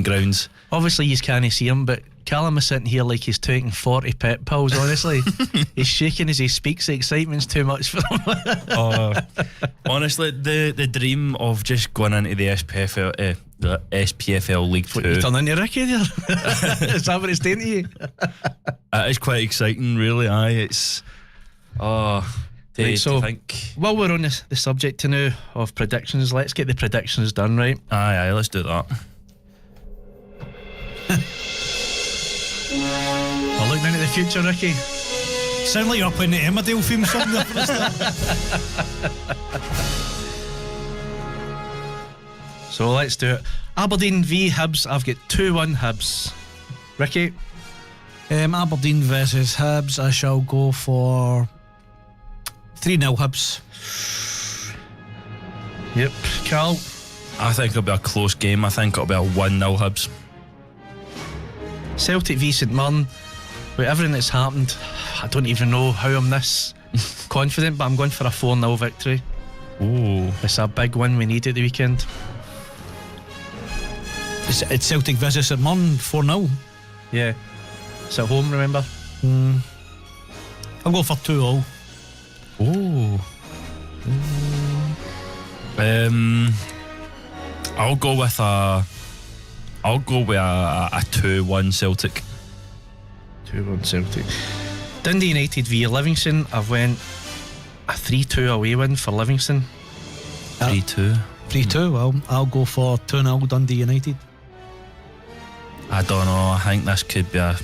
grounds. Obviously you can't see him, but Callum is sitting here like he's taking 40 pep pills, honestly. He's shaking as he speaks. The excitement's too much for him. Honestly, the dream of just going into the SPFL League 2, You turn into Ricky there. Is that what it's doing to you? it is quite exciting, really. Aye, it's Right, so to think. while we're on the subject now of predictions, let's get the predictions done, right? Aye, let's do that. We're looking into the future, Ricky. Sound like you're playing the Emmerdale theme song there for the start. So let's do it. Aberdeen v Hibs. I've got 2-1 Hibs. Ricky? Aberdeen versus Hibs. I shall go for 3-0 Hibs. Yep. Carl? I think it'll be a close game. I think it'll be a 1-0 Hibs. Celtic v St Mirren. With everything that's happened, I don't even know how I'm this confident, but I'm going for a 4-0 victory. Ooh. It's a big win we need at the weekend. It's Celtic versus St Mirren, 4-0. Yeah. It's at home, remember? I'll go for 2-0. Ooh. I'll go with a 2-1 Celtic. 2-1 Celtic. Dundee United v Livingston. I've went a 3-2 away win for Livingston. 3-2. 3-2. Well, I'll go for 2-0 Dundee United. I don't know. I think it could be a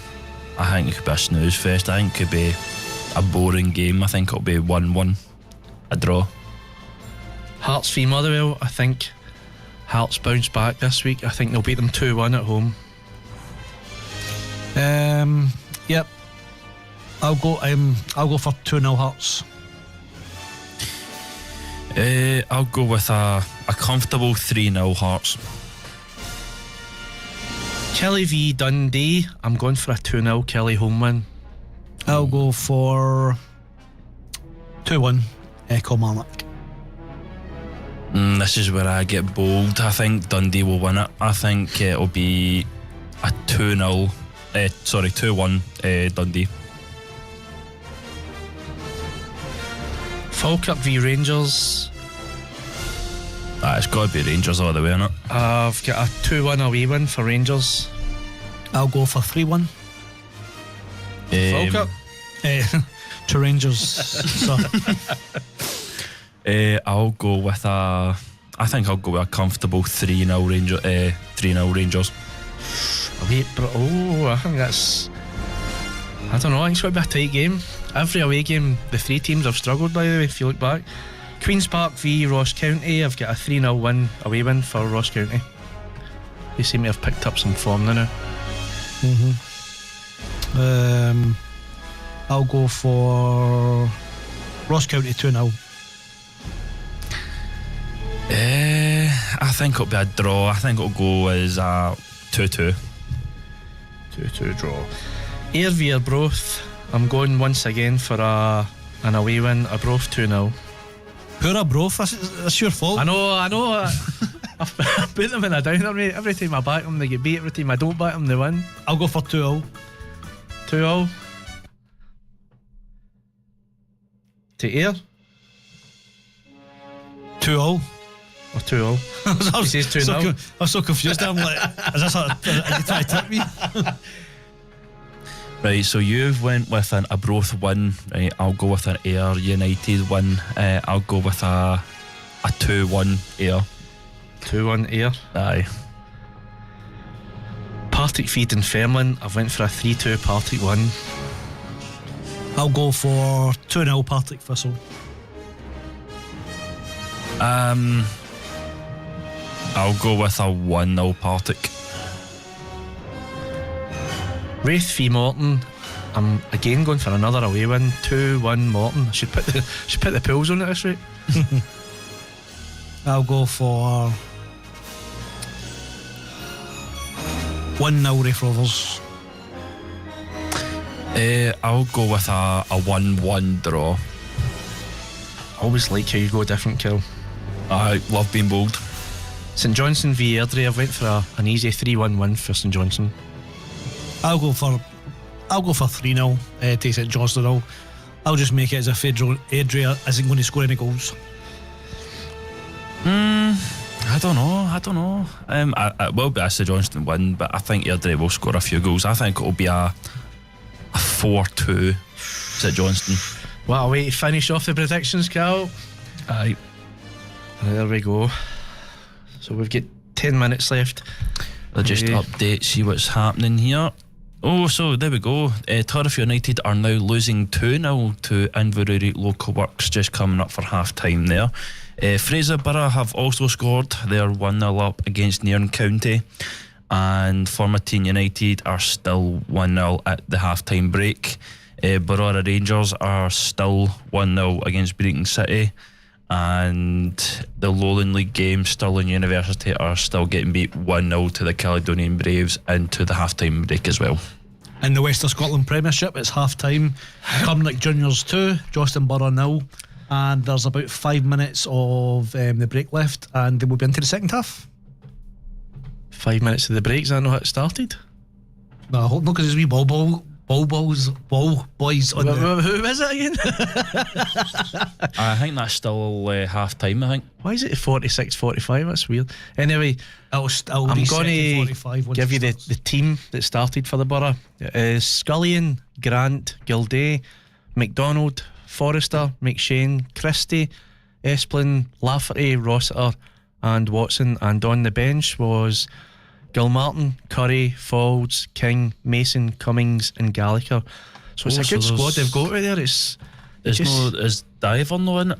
snooze fest. I think it could be a boring game. I think it'll be 1-1, a draw. Hearts v Motherwell. I think Hearts bounce back this week. I think they'll beat them 2-1 at home. Yep. I'll go for 2-0 Hearts. I'll go with a comfortable 3-0 Hearts. Kelly v Dundee. I'm going for a 2-0 Kelly home win. I'll go for 2-1 Kilmarnock. This is where I get bold. I think Dundee will win it. I think it'll be a 2-1 Dundee. Falkirk v Rangers. It's got to be Rangers all the way, innit? I've got a 2-1 away win for Rangers. I'll go for 3-1 Falkirk. To Rangers. So. I'll go with a comfortable 3-0 Rangers. Away, I think that's. I don't know. I think it's going to be a tight game. Every away game, the three teams have struggled. By the way, if you look back, Queen's Park v Ross County. I've got a 3-0 away win for Ross County. They seem to have picked up some form now. I'll go for Ross County 2-0. I think it'll be a draw. I think it'll go as a 2-2. 2-2 draw. Ayr v Arbroath. I'm going once again for an away win. Arbroath 2-0. Poor Arbroath, that's your fault. I know. I've put them in a downer, mate. Every time I back them, they get beat. Every time I don't back them, they win. I'll go for 2-0. 2-0 to Ayr. 2-0. Or 2-0. He says 2-0. I'm so confused. I'm like, is this are you trying to tip me? Right, so you've went with an Arbroath win. Right, I'll go with an Ayr United win. I'll go with a 2-1 Ayr. 2-1 Ayr. Aye. Partick v Dunfermline. I've went for a 3-2 Partick win. I'll go for 2-0 Partick Thistle. I'll go with a 1-0 Partick. Wraith v Morton. I'm again going for another away win. 2-1 Morton. I should put the pools on it this week. I'll go for 1-0 Wraith Rovers. I'll go with a 1-1 draw. Always like how you go different, Kill. I love being bold. St Johnstone v Airdrie. I've went for an easy 3-1 win for St Johnstone. I'll go for 3-0 to St Johnstone. I'll just make it as if Airdrie isn't going to score any goals. I don't know. It will be a St Johnstone win, but I think Airdrie will score a few goals. I think it'll be a 4-2 St Johnstone. What a way to finish off the predictions, Carl. Aye. There we go. So we've got 10 minutes left. I'll just update, see what's happening here. Oh, so there we go. Turriff United are now losing 2-0 to Inverurie Local Works, just coming up for half time there. Fraserburgh have also scored. They're 1-0 up against Nairn County. And Formartine United are still 1-0 at the half time break. Barora Rangers are still 1-0 against Brecon City. And the Lowland League game, Stirling University are still getting beat 1-0 to the Caledonian Braves into the half-time break as well. In the West of Scotland Premiership, it's half-time. Cumnock Juniors 2, Johnstone Burgh 0. And there's about 5 minutes of the break left, and they will be into the second half. 5 minutes of the break, is that not how it started? No, because there's wee ball boys on the... Who is it again? I think that's still half time, I think. Why is it 46-45? That's weird. Anyway, I'm going to give you the team that started for the Borough. Scullion, Grant, Gilday, McDonald, Forrester, McShane, Christie, Esplin, Lafferty, Rossiter and Watson. And on the bench was Gilmartin, Curry, Faulds, King, Mason, Cummings and Gallagher. So it's a good squad they've got out there. Is Diver no in it?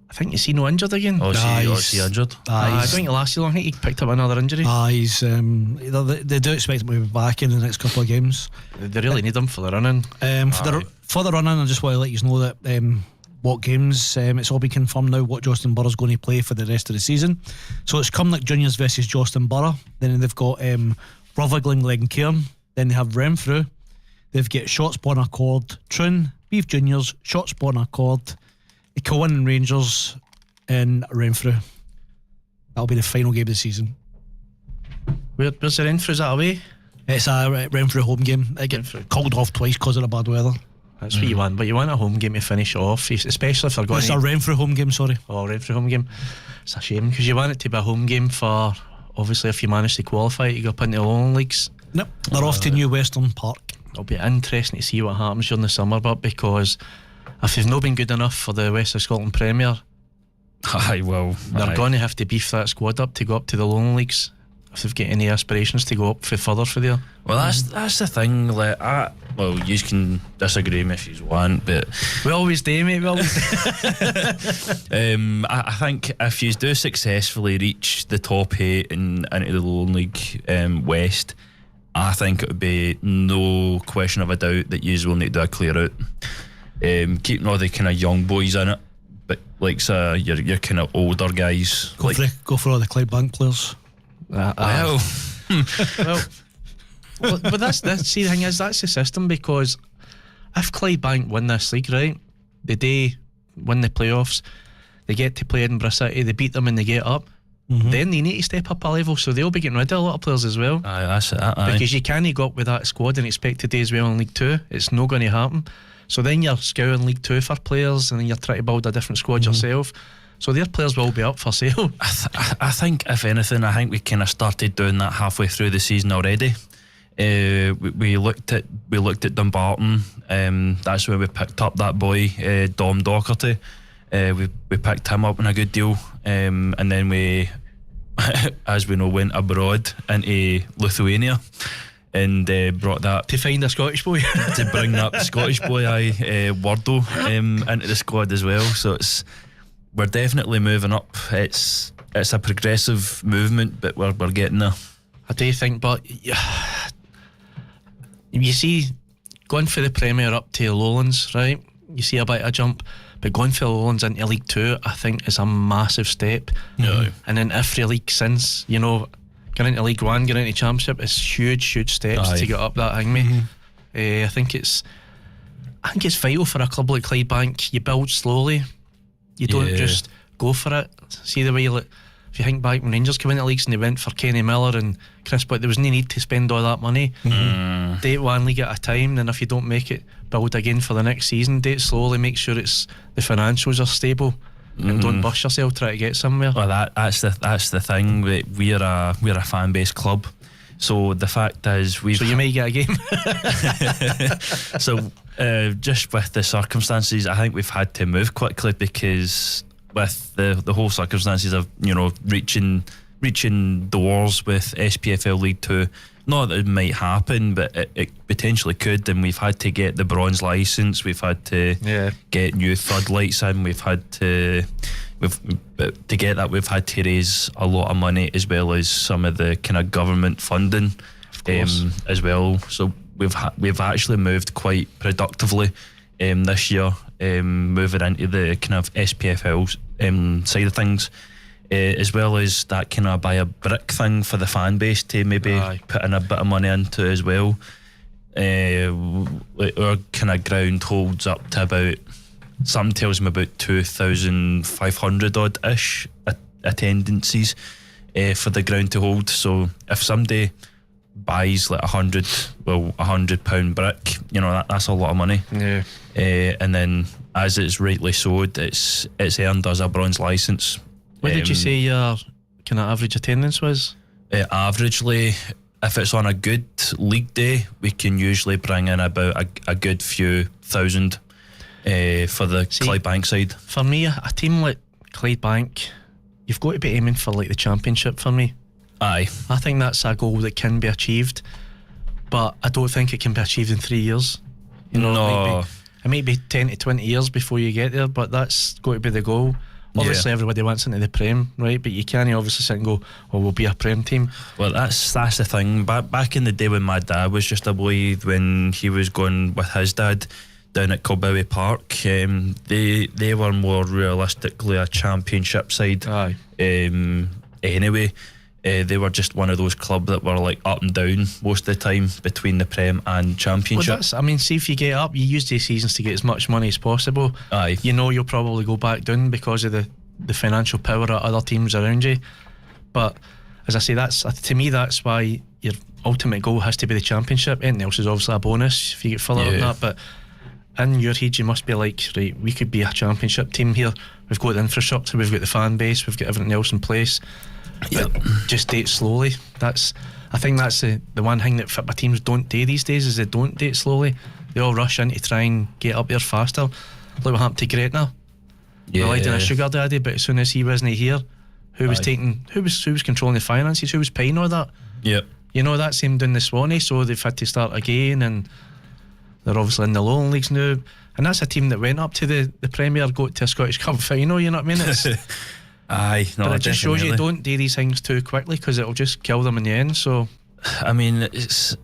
I think is he no injured again? Is he injured? I don't think it lasted long. I think he picked up another injury. He's they do expect him to be back in the next couple of games. They really need him for the running. For the running, I just want to let you know that what games, it's all been confirmed now what Johnstone Borough's going to play for the rest of the season. So it's Cumnock Juniors versus Johnstone Borough. Then they've got Rutherglen Glencairn. Then they have Renfrew. They've got Shotspawn Accord, Troon, Beef Juniors, Shotspawn Accord, Cowan and Rangers in Renfrew. That'll be the final game of the season. Where's the Renfrew? Is that away? It's a Renfrew home game. It get called off twice because of the bad weather. That's what you want, but you want a home game to finish off, especially if they're going. It's a Renfrew home game, sorry. Oh, Renfrew home game. It's a shame because you want it to be a home game for, obviously, if you manage to qualify to go up into the Lowland Leagues. Nope, they're off to New Western Park. It'll be interesting to see what happens during the summer, but because if they've not been good enough for the West of Scotland Premier, they're going to have to beef that squad up to go up to the Lowland Leagues if they've got any aspirations to go up further for there. Well, that's the thing. Like, you can disagree with me if you want, but we always do, mate. We always do. I think if you do successfully reach the top 8 into the Lowland League West, I think it would be no question of a doubt that you will need to do a clear out. Keeping all the kind of young boys in it, but like your kind of older guys. Go for all the Clydebank players. But that's see, the thing is, that's the system, because if Clydebank win this league, right, the day win the playoffs, they get to play Edinburgh City, they beat them and they get up, then they need to step up a level, so they'll be getting rid of a lot of players as well. Aye, that's it. Because you can't go up with that squad and expect to do as well in League 2. It's not going to happen. So then you're scouring League 2 for players, and then you're trying to build a different squad yourself. So their players will be up for sale. I think, if anything, we kind of started doing that halfway through the season already. We looked at Dumbarton. That's where we picked up that boy, Dom Docherty. We picked him up in a good deal, and then we, as we know, went abroad into Lithuania and brought that to find a Scottish boy, to bring that Scottish boy, Wardo, into the squad as well. So we're definitely moving up. It's a progressive movement, but we're getting there. I do think, but you see, going for the Premier up to the Lowlands, right? You see a bit of a jump, but going for the Lowlands into League 2, I think is a massive step. No. And in every league since, getting into League 1, getting into Championship, it's huge steps to get up that thing, mate. I think it's vital for a club like Clydebank. You build slowly. You don't just go for it. See the way if you think back when Rangers came into leagues and they went for Kenny Miller and Chris, but there was no need to spend all that money. Date one league at a time, and if you don't make it, build again for the next season. Date slowly, make sure the financials are stable, and don't bust yourself trying to get somewhere. Well, that's the thing. We're a fan based club, so the fact is so you might get a game. So just with the circumstances, I think we've had to move quickly because with the whole circumstances of reaching doors with SPFL League 2. Not that it might happen, but it potentially could. And we've had to get the bronze licence. We've had to get new floodlights in. To get that, we've had to raise a lot of money, as well as some of the kind of government funding, as well. So we've actually moved quite productively this year, moving into the kind of SPFL side of things. As well as that kind of buy a brick thing for the fan base to maybe put in a bit of money into as well. Our kind of ground holds up to about, something tells me about 2,500 odd ish attendances for the ground to hold. So if somebody buys like £100 brick, that's a lot of money. Yeah. And then as it's rightly sold, it's earned us a bronze licence. What did you say your kind of average attendance was? Averagely, if it's on a good league day, we can usually bring in about a good few thousand for the Clydebank side. For me, a team like Clydebank, you've got to be aiming for like the championship for me. Aye. I think that's a goal that can be achieved, but I don't think it can be achieved in 3 years. No. It might be 10 to 20 years before you get there, but that's got to be the goal. Obviously everybody wants into the Prem, right? But you can't obviously sit and go, we'll be a Prem team. Well, that's the thing. Back in the day when my dad was just a boy, when he was going with his dad down at Kilbowie Park, they were more realistically a championship side. Aye. Anyway, they were just one of those clubs that were like up and down most of the time between the Prem and Championship. Well, see if you get up, you use these seasons to get as much money as possible. Aye. You'll probably go back down because of the financial power of other teams around you. But as I say, to me that's why your ultimate goal has to be the Championship. Anything else is obviously a bonus if you get further than that. But in your head you must be like, right, we could be a Championship team here. We've got the infrastructure, we've got the fan base, we've got everything else in place. But just do it slowly. I think that's the one thing that football teams don't do these days, is they don't do it slowly. They all rush in to try and get up there faster. Look what happened to Gretna. They liked in a sugar daddy, but as soon as he wasn't here, who was controlling the finances, who was paying all that? Yep. That same doing the Swanee, so they've had to start again, and they're obviously in the lower leagues now. And that's a team that went up to the Premier, got to a Scottish Cup final, you know what I mean? It's aye, no, but it just shows you don't do these things too quickly, because it'll just kill them in the end. So I mean, it's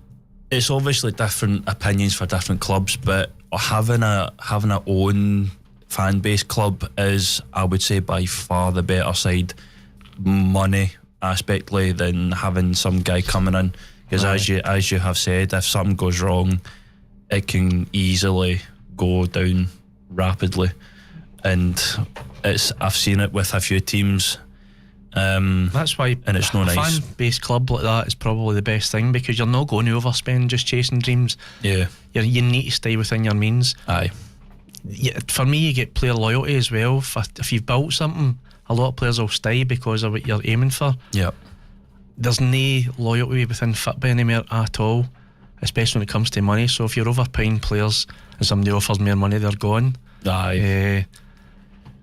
obviously different opinions for different clubs, but having a own fan base club is, I would say, by far the better side money aspectly than having some guy coming in, because as you have said, if something goes wrong, it can easily go down rapidly. And I've seen it with a few teams. That's why, and it's not nice. A fan-based club like that is probably the best thing, because you're not going to overspend just chasing dreams. Yeah, you need to stay within your means. Aye. For me, you get player loyalty as well. If you've built something, a lot of players will stay because of what you're aiming for. Yeah. There's no loyalty within football anymore at all, especially when it comes to money. So if you're overpaying players and somebody offers more money, they're gone. Aye.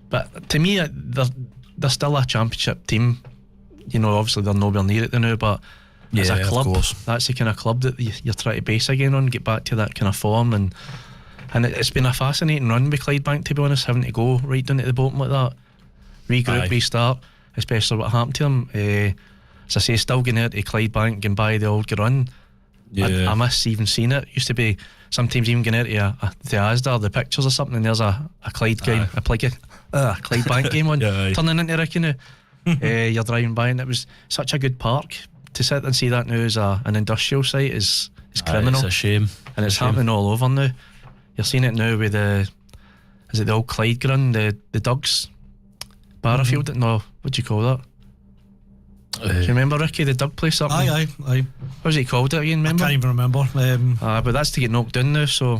But to me, they're still a championship team. Obviously they're nowhere near it now, but as a club, that's the kind of club that you're trying to base again on, get back to that kind of form. And it's been a fascinating run with Clydebank, to be honest, having to go right down to the bottom like that, regroup, restart, especially what happened to them. As I say, still getting out to Clydebank and buy the old run. Yeah. I miss even seeing it. Used to be sometimes even getting out to the Asda, the pictures or something, and there's a Clyde game, a Clydebank game on, turning into Ricky now. You're driving by, and it was such a good park. To sit and see that now as an industrial site is criminal. It's a shame. And it's happening all over now. You're seeing it now with the old Clyde ground, the Dugs Barrafield? No, what do you call that? Do you remember, Ricky, the Dug place up? Aye. What was it called again, remember? I can't even remember. But that's to get knocked down now, so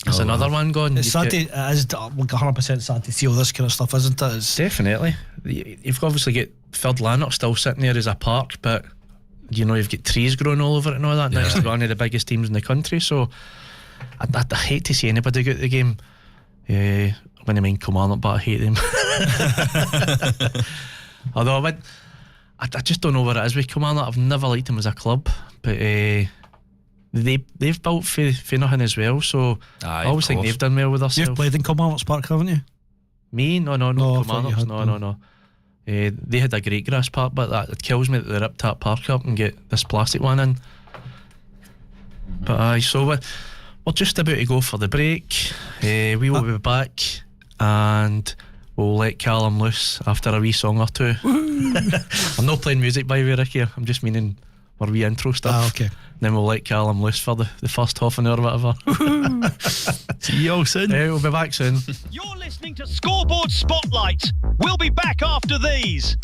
there's another one gone. It's sad it is 100% sad to see all this kind of stuff, isn't it? Definitely. You've obviously got Third Lanark still sitting there as a park, but you've got trees growing all over it and all that. Next to one of the biggest teams in the country, so I hate to see anybody go out the game. When I mean Kilmarnock, but I hate them. Although I just don't know what it is with Kilmarnock. I've never liked them as a club, but they've built for nothing as well. So I always think they've done well with themselves. You've played in Kilmarnock's Park, haven't you? Me? No, Kilmarnock's. No. They had a great grass park, but it kills me that they ripped that park up and get this plastic one in. But so we're just about to go for the break. We will be back and we'll let Callum loose after a wee song or two. I'm not playing music by the way, Ricky. I'm just meaning our wee intro stuff. Okay. Then we'll let Callum loose for the first half an hour or whatever. See you all soon. We'll be back soon. You're listening to Scoreboard Spotlight. We'll be back after these.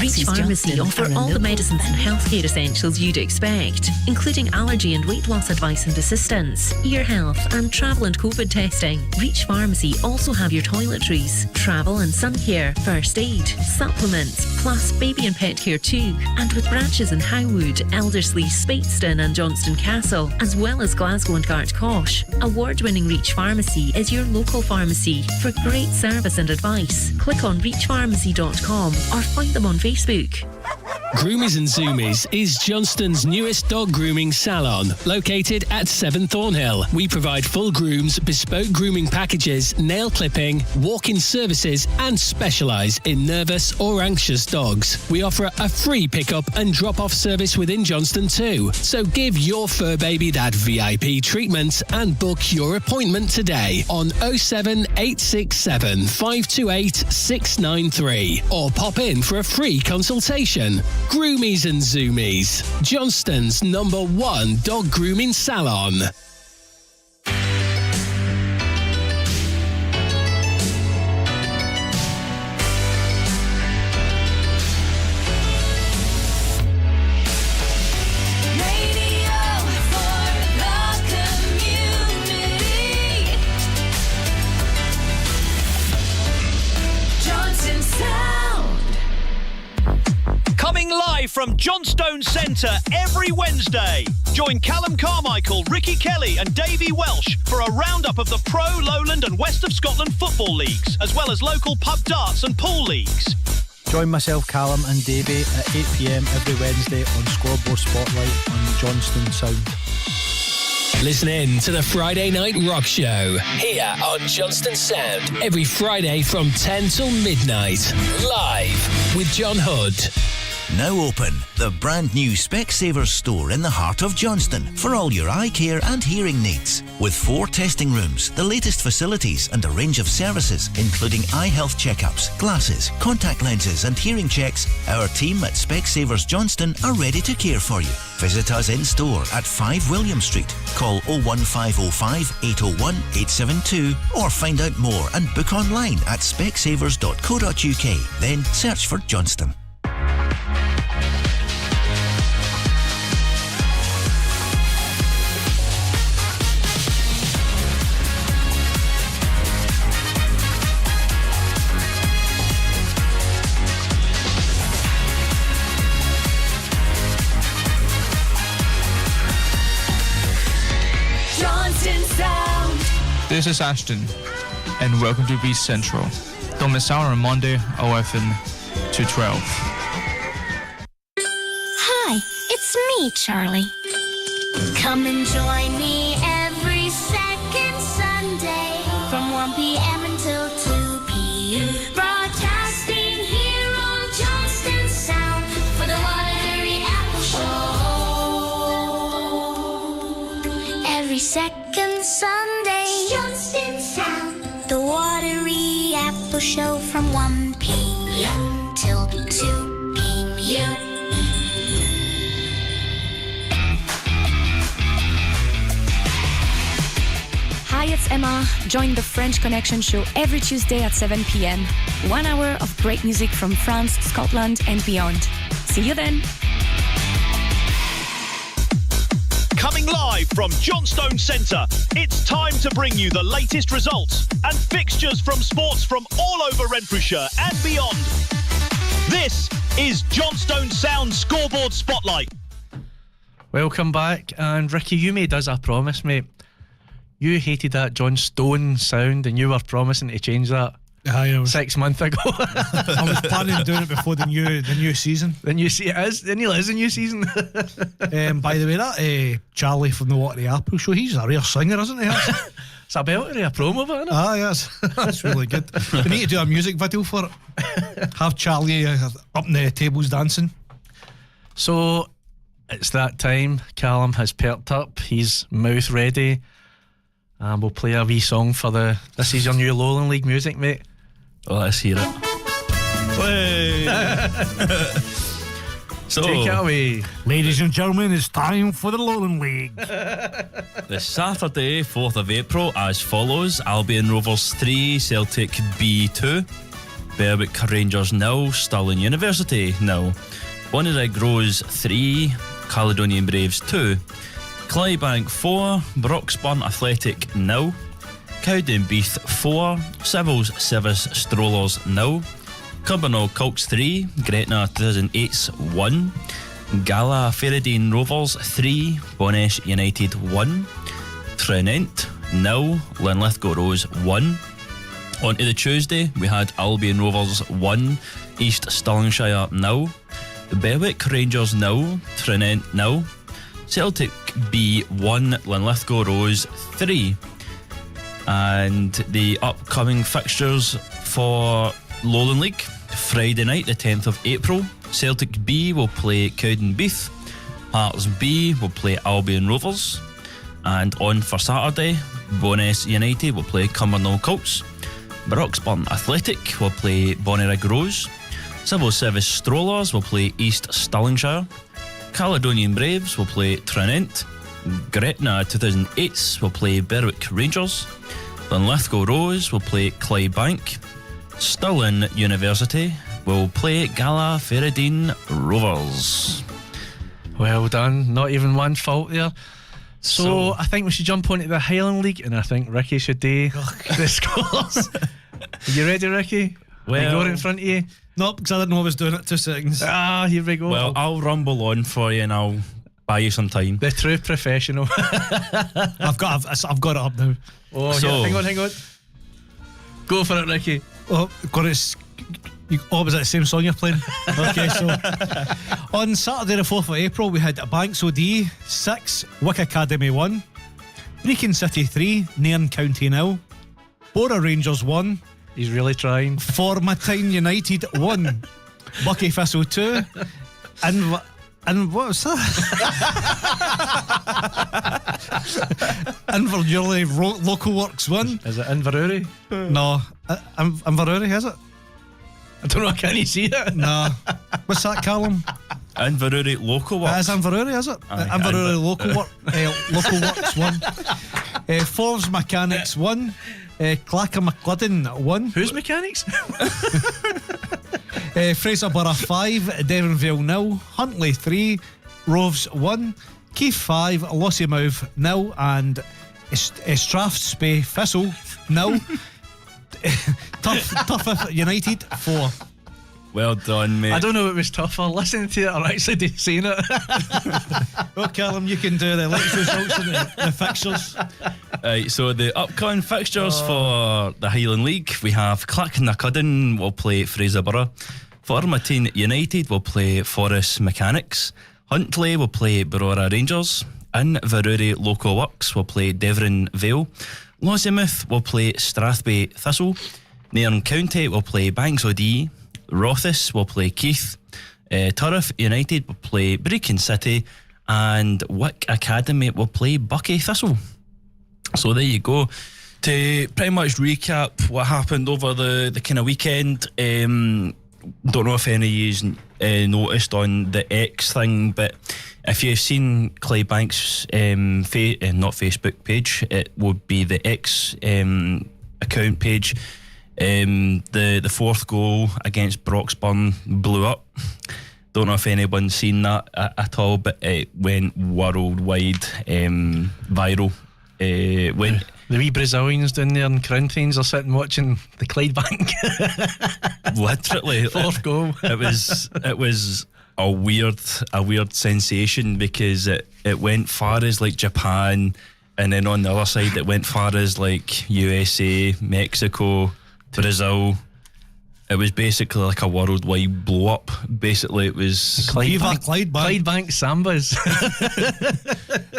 Reach Pharmacy offer all the medicines and healthcare essentials you'd expect, including allergy and weight loss advice and assistance, ear health and travel and COVID testing. Reach Pharmacy also have your toiletries, travel and sun care, first aid, supplements, plus baby and pet care too, and with branches in Howwood, Elderslie, Speightstown and Johnstone Castle, as well as Glasgow and Gartcosh. Award-winning Reach Pharmacy is your local pharmacy for great service and advice. Click on reachpharmacy.com or find them on Facebook. Groomies and Zoomies is Johnstone's newest dog grooming salon, located at 7 Thornhill. We provide full grooms, bespoke grooming packages, nail clipping, walk-in services, and specialise in nervous or anxious dogs. We offer a free pick-up and drop-off service within Johnstone too. So give your fur baby that VIP treatment and book your appointment today on 07867 528 693 or pop in for a free consultation. Groomies and Zoomies, Johnstone's #1 dog grooming salon. Live from Johnstone Centre every Wednesday. Join Callum Carmichael, Ricky Kelly and Davey Welsh for a roundup of the Pro, Lowland and West of Scotland football leagues, as well as local pub darts and pool leagues. Join myself, Callum and Davey at 8 p.m. every Wednesday on Scoreboard Spotlight on Johnstone Sound. Listen in to the Friday Night Rock Show here on Johnstone Sound every Friday from 10 till midnight. Live with John Hood. Now open, the brand new Specsavers store in the heart of Johnstone for all your eye care and hearing needs. With 4 testing rooms, the latest facilities and a range of services including eye health checkups, glasses, contact lenses and hearing checks, our team at Specsavers Johnstone are ready to care for you. Visit us in store at 5 William Street. Call 01505 801 872 or find out more and book online at specsavers.co.uk. Then search for Johnstone. This is Ashton, and welcome to Beach Central. Don't miss out on Monday, 11 to 12. Hi, it's me, Charlie. Come and join me every second Sunday from 1 p.m. until 2 p.m. Broadcasting here on Johnstone Sound for the Watery Apple Show. Every second Sunday, Johnstone Sound, the Watery Apple Show from 1 p.m. till 2 p.m. Hi, it's Emma. Join the French Connection show every Tuesday at 7 p.m. 1 hour of great music from France, Scotland, and beyond. See you then. Coming Coming live from Johnstone Centre, it's time to bring you the latest results and fixtures from sports from all over Renfrewshire and beyond. This is Johnstone Sound Scoreboard Spotlight. Welcome back, and Ricky, you made us a promise, mate. You hated that Johnstone sound, and you were promising to change that 6 months ago. I was planning on doing it before the new season. The new season is a new season. By the way, that Charlie from the Watery Apple show, he's a real singer, isn't he? It's a belter, a promo, isn't it? Ah, yes, that's really good. We need to do a music video for it. Have Charlie up in the tables dancing. So it's that time. Callum has perked up, he's mouth ready, and we'll play a wee song for this is your new Lowland League music, mate. Oh, let's hear it. So, take it away. Ladies and gentlemen, it's time for the Lowland League. The Saturday 4th of April as follows: Albion Rovers 3, Celtic B2, Berwick Rangers 0, Stirling University 0, Bonnyrigg Rose 3, Caledonian Braves 2, Clydebank 4, Broxburn Athletic 0, Cowdenbeath 4, Civils Civis Strollers 0, Cumbernauld Colts 3, Gretna 2008's 1, Gala Ferradine Rovers 3, Bonnesh United 1, Trenent 0, Linlithgow Rose 1. On to the Tuesday, we had Albion Rovers 1, East Stirlingshire 0, Berwick Rangers 0, Trenent 0, Celtic B 1, Linlithgow Rose 3. And the upcoming fixtures for Lowland League: Friday night, the 10th of April, Celtic B will play Cowdenbeath, Hearts B will play Albion Rovers, and on for Saturday, Bonness United will play Cumbernauld Colts, Broxburn Athletic will play Bonnyrigg Rose, Civil Service Strollers will play East Stirlingshire, Caledonian Braves will play Trenent, Gretna 2008s will play Berwick Rangers, Linlithgow Rose will play Clydebank, Stirling University will play Gala Ferradine Rovers. Well done, not even one fault there. So I think we should jump on to the Highland League, and I think Ricky should do the scores. Are you ready, Ricky? Well, I got it in front of you. Nope, because I didn't know I was doing it. 2 seconds. Ah, here we go. Well, I'll rumble on for you and I'll buy you some time. The true professional. I've got it up now. Oh, so, yeah, hang on. Go for it, Ricky. Oh, got it. Was that the same song you're playing? Okay, so on Saturday the 4th of April, we had Banks OD 6, Wick Academy 1, Brecon City 3, Nairn County 0, Bora Rangers 1. He's really trying. Formatine United 1, Bucky Thistle 2, and what was that? Inverurley Local Works 1. Is it Inverurie? No, Inverurie, is it? I don't know, can you see it? No. What's that, Callum? Inverurie Local Works. It's Inverurie, is it? Inverurie Local Works 1. Forbes Mechanics 1. Clacker McCludden 1. Who's Mechanics? Fraserborough 5, Devonvale 0, Huntly 3, Roves 1, Keith 5, Lossiemouth 0, and Strathspey Thistle 0. Tough United 4. Well done, mate. I don't know if it was tougher listening to it or actually saying it. Well, Callum, you can do the latest results and the fixtures. Right, so the upcoming fixtures for the Highland League, we have Clacknacuddin will play Fraserburgh, Formatine United will play Forest Mechanics, Huntly will play Barora Rangers, Inverurie Local Works will play Devon Vale, Lossiemouth will play Strathspey Thistle, Nairn County will play Banks OD, Rothes will play Keith, Turriff United will play Brecon City, and Wick Academy will play Bucky Thistle. So there you go. To pretty much recap what happened over the kind of weekend, don't know if any of you noticed on the X thing, but if you've seen Clydebank's not Facebook page, it would be the X account page. The fourth goal against Broxburn blew up. Don't know if anyone's seen that at all, but it went worldwide, viral. When the wee Brazilians down there in Corinthians are sitting watching the Clydebank. Literally, fourth goal. It was a weird sensation, because it went far as like Japan, and then on the other side it went far as like USA, Mexico, Brazil. It was basically like a worldwide blow up. Basically, it was Clydebank Sambas.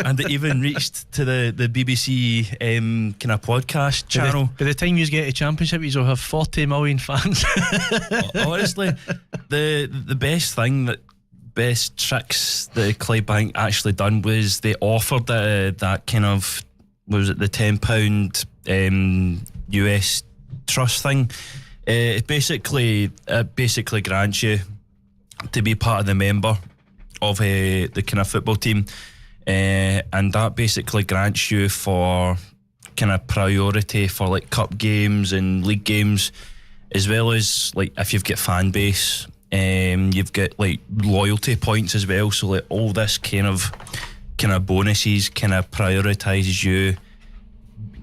And it even reached to the BBC kind of podcast channel. By the time you get to Championship, you'll have 40 million fans. Honestly, the best tricks that Clydebank actually done was they offered that kind of, was it the £10 US trust thing. It basically grants you to be part of the member of the kind of football team, and that basically grants you for kind of priority for like cup games and league games, as well as like if you've got fan base, you've got like loyalty points as well. So like all this kind of bonuses kind of prioritises you.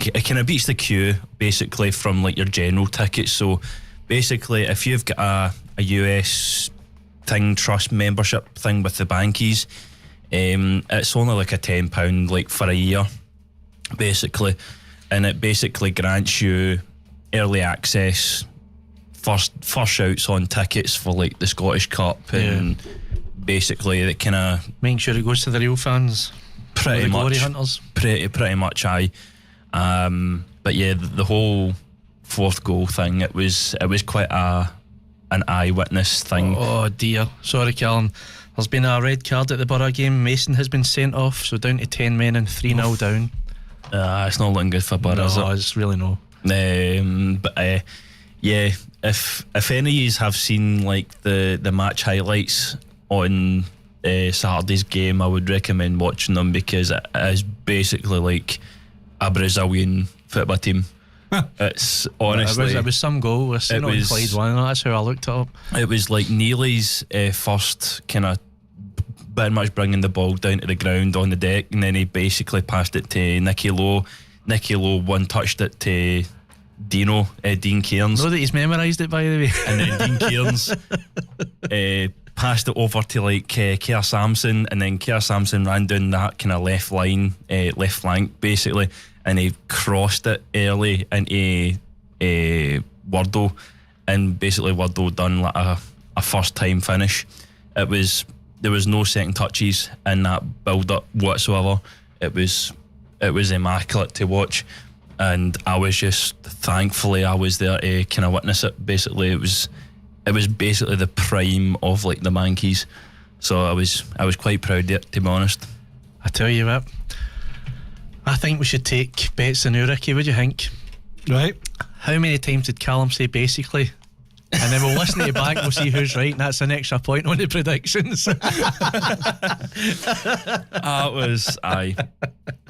It kind of beats the queue basically from like your general tickets. So basically, if you've got a US thing, trust membership thing with the Bankies, it's only like a £10 like for a year basically, and it basically grants you early access, first shouts on tickets for like the Scottish Cup, and basically it kind of make sure it goes to the real fans, pretty much glory hunters. Pretty much, aye. But yeah, the whole fourth goal thing, it was quite an eyewitness thing. Oh dear, sorry Callum, there's been a red card at the Borough game. Mason has been sent off, so down to 10 men and 3-0 down. It's not looking good for Borough, is it? No, it's really no. But yeah, if any of you have seen like the match highlights on Saturday's game, I would recommend watching them, because it is basically like a Brazilian football team. It's honestly, it was some goal. It was Clyde one. That's how I looked it up. It was like Neely's first kind of very much bringing the ball down to the ground on the deck, and then he basically passed it to Nicky Lowe. Nicky Lowe one touched it to Dean Cairns. Know that he's memorised it, by the way. And then Dean Cairns passed it over to like Keir Sampson, and then Keir Sampson ran down that kind of left line, left flank basically, and he crossed it early into Wardle, and basically Wardle done like a first time finish. There was no second touches in that build up whatsoever. It was immaculate to watch, and I was just thankfully I was there to kind of witness it. Basically, it was basically the prime of like the Mankeys, so I was quite proud of it, to be honest. I tell you what, I think we should take bets in Ricky. What do you think? Right. How many times did Callum say basically? And then we'll listen to it back, we'll see who's right, and that's an extra point on the predictions.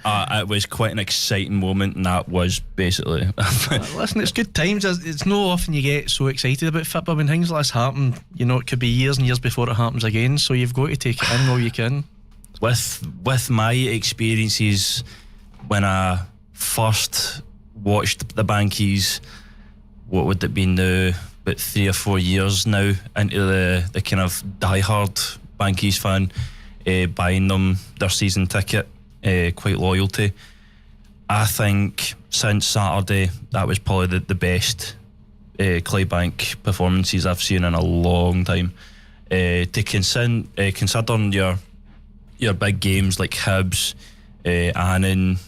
It was quite an exciting moment, and that was basically listen, it's good times. It's no often you get so excited about football when things like this happen. You know, it could be years and years before it happens again, so you've got to take it in while you can. With my experiences when I first watched the Bankies, what would it be now, about 3 or 4 years now into the kind of diehard Bankies fan, buying them their season ticket, quite loyal to. I think since Saturday that was probably the best Clydebank performances I've seen in a long time. Considering your big games like Hibs, Annan,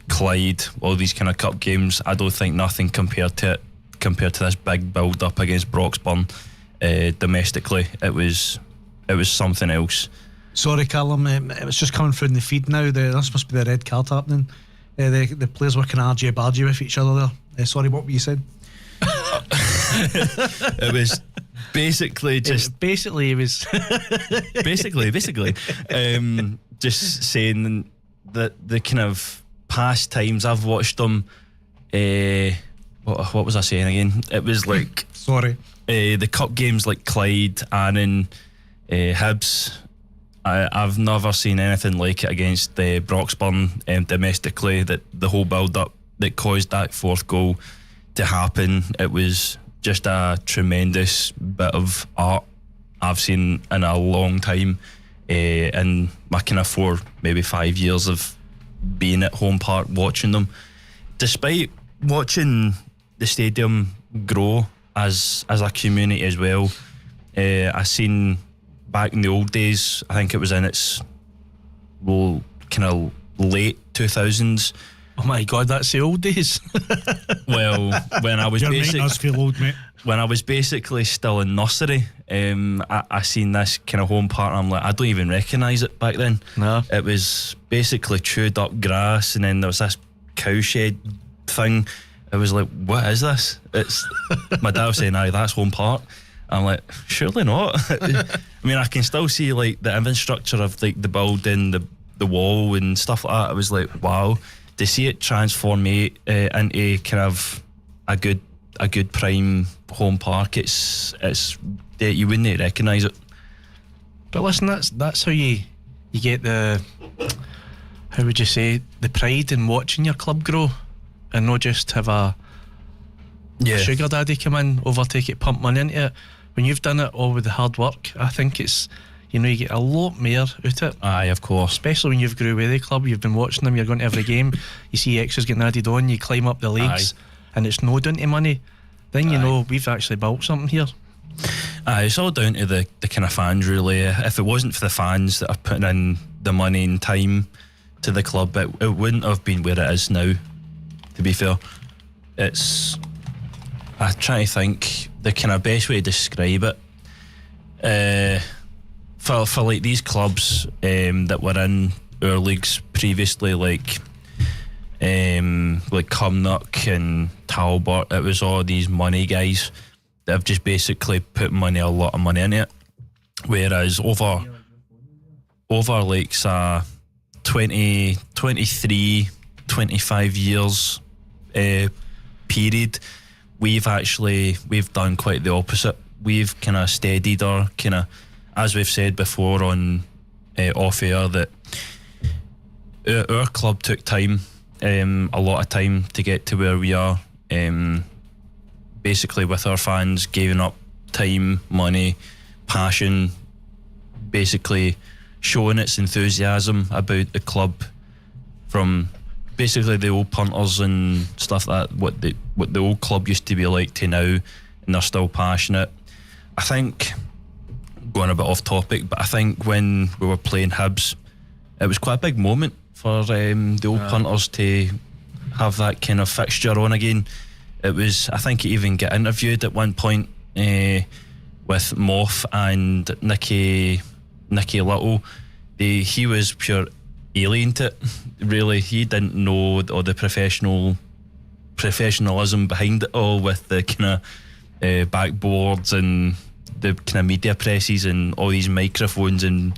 Clyde, all these kind of cup games, I don't think nothing compared to this big build up against Broxburn domestically. It was something else. Sorry Callum, it was just coming through in the feed now. This must be the red card happening. The players were kind of argy-bargy with each other there. Sorry, what were you saying? It was basically just basically just saying that the kind of past times I've watched them, what was I saying again? It was like sorry, the cup games like Clyde, Annan, Hibs, I've never seen anything like it against Broxburn domestically. That the whole build-up that caused that fourth goal to happen, it was just a tremendous bit of art I've seen in a long time. In my kind of 4, maybe 5 years of being at Home Park watching them, despite watching the stadium grow as a community as well. I seen back in the old days, I think it was in its kind of late 2000s. Oh my God, that's the old days. Well, when I was You're making us feel old, mate. When I was basically still in nursery, I seen this kind of Home Park, and I'm like, I don't even recognise it back then. No. It was basically chewed up grass, and then there was this cowshed thing. I was like, what is this? It's my dad was saying, aye, that's Home Park. I'm like, surely not. I mean, I can still see like the infrastructure of like the building, the wall and stuff like that. I was like, wow, to see it transform into kind of a good prime Home Park, it's you wouldn't recognise it. But listen, that's how you get the, how would you say, the pride in watching your club grow, and not just have a sugar daddy come in, overtake it, pump money into it. When you've done it all with the hard work, I think it's, you get a lot more out of it. Aye, of course. Especially when you've grew with the club, you've been watching them, you're going to every game, you see extras getting added on, you climb up the leagues, and it's no down to money. Then you know we've actually built something here. It's all down to the kind of fans, really. If it wasn't for the fans that are putting in the money and time to the club, it wouldn't have been where it is now, to be fair. I'm trying to think the kind of best way to describe it. For like these clubs that were in our leagues previously, like Cumnock and Talbot, it was all these money guys that have just basically put a lot of money into it. Whereas over like 20, 23, 25 years period, we've done quite the opposite. We've kind of steadied our kind of, as we've said before on off air, that our club took time, a lot of time to get to where we are. Basically with our fans giving up time, money, passion, basically showing its enthusiasm about the club, from basically the old punters and stuff like that, what the old club used to be like, to now, and they're still passionate. I think, going a bit off topic, but I think when we were playing Hibs, it was quite a big moment for the old punters to have that kind of fixture on again. It was, I think, he even got interviewed at one point with Moff and Nicky Little. He was pure alien to it, really. He didn't know all the professionalism behind it all, with the kind of backboards and the kind of media presses and all these microphones and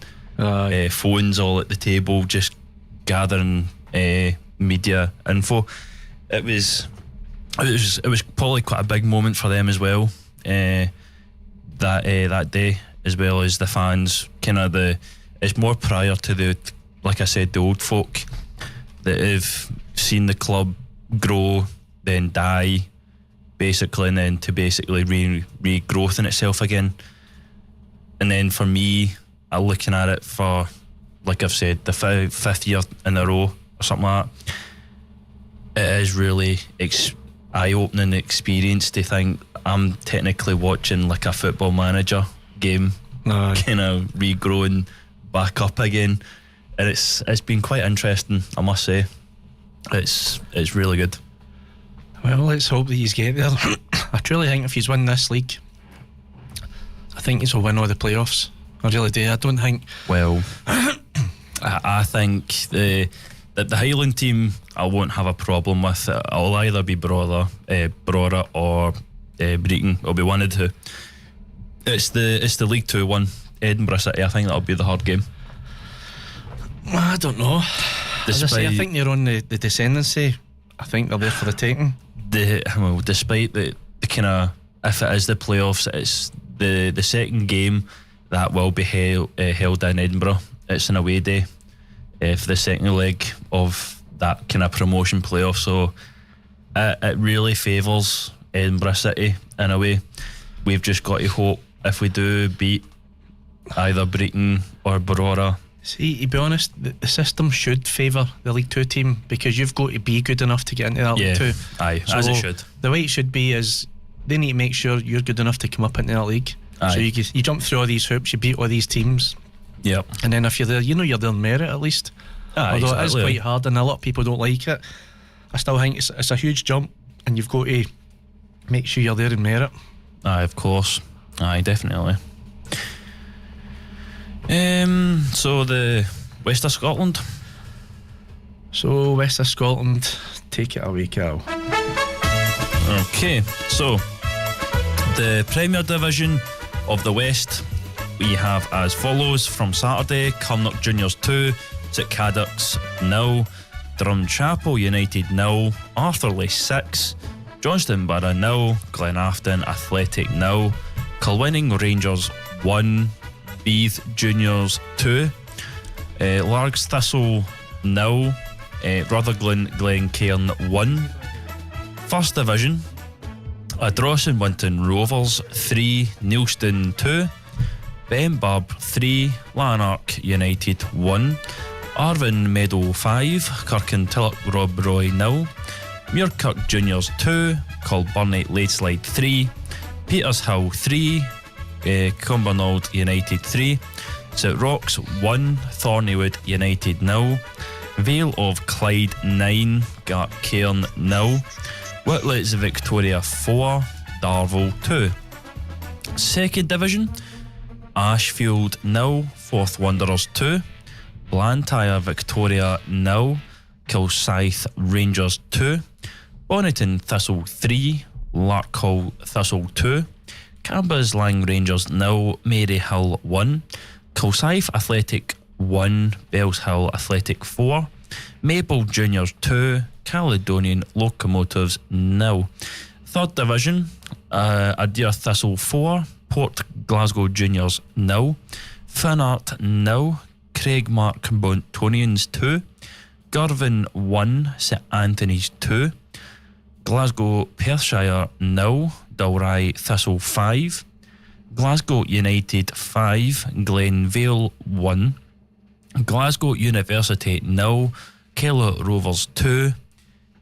phones all at the table, just gathering media info. It was probably quite a big moment for them as well, that day, as well as the fans. It's more prior to the, like I said, the old folk that have seen the club grow, then die, basically, and then to basically regrowth in itself again. And then for me, I'm looking at it for, like I've said, the fifth year in a row or something like that. It is really eye-opening experience to think I'm technically watching like a Football Manager game, kind of regrowing back up again, and it's been quite interesting, I must say. It's really good. Well, let's hope that he's get there. I truly think if he's win this league, I think he's will win all the playoffs. I really do. I don't think. Well, I think the Highland team I won't have a problem with. It'll either be Brora or Breaton. It'll be one of the two. It's the League 2 one, Edinburgh City. I think that'll be the hard game. I don't know. As I say, I think they're on the descendancy. I think they're there for the taking. Despite the kind of, if it is the playoffs, it's the second game that will be held in Edinburgh. It's an away day for the second leg of that kind of promotion playoff, so it really favours Edinburgh City in a way. We've just got to hope if we do beat either Breaton or Barora. See, to be honest, the system should favour the League 2 team, because you've got to be good enough to get into that League 2. Aye, so as it should. The way it should be is they need to make sure you're good enough to come up into that league. Aye. So you jump through all these hoops, you beat all these teams. Yep. And then if you're there, you're there in merit at least. Aye, although exactly. it is quite hard and a lot of people don't like it, I still think it's a huge jump, and you've got to make sure you're there in merit. Aye, of course. Aye, definitely. So the West of Scotland. So West of Scotland, take it away, Cal. Okay, so the Premier Division of the West we have as follows. From Saturday, Kilmarnock Juniors 2, St Caddocks 0, Drumchapel United 0, Arthurlie 6, Johnstone Burgh 0, Glenafton Athletic 0, Kilwinning Rangers 1, Beath Juniors 2, Largs Thistle 0, Rutherglen Glencairn 1. First Division, Ardrossan Winton Rovers 3, Neilston 2, Benbarb 3, Lanark United 1, Arvin Meadow 5, Kirkintilloch Rob Roy 0, Muirkirk Juniors 2, Colburnie Ladeslide 3, Petershill 3, Cumbernauld United 3, St Rochs 1, Thornywood United 0, Vale of Clyde 9, Gartcairn 0, Whitlets Victoria 4, Darvel 2. Second Division, Ashfield 0, Forth Wanderers 2, Blantyre Victoria 0, Kilsyth Rangers 2, Bonnyton Thistle 3, Larkhall Thistle 2, Cambuslang Rangers 0, Maryhill 1, Kilsyth Athletic 1, Bellshill Athletic 4, Maple Juniors 2, Caledonian Locomotives 0. Third Division, Adair Thistle 4, Port Glasgow Juniors 0, Finnart 0, Craigmark Bontonians 2, Girvan 1, St Anthony's 2, Glasgow Perthshire 0, Dalry Thistle 5, Glasgow United 5, Glenvale 1, Glasgow University 0, Keller Rovers 2,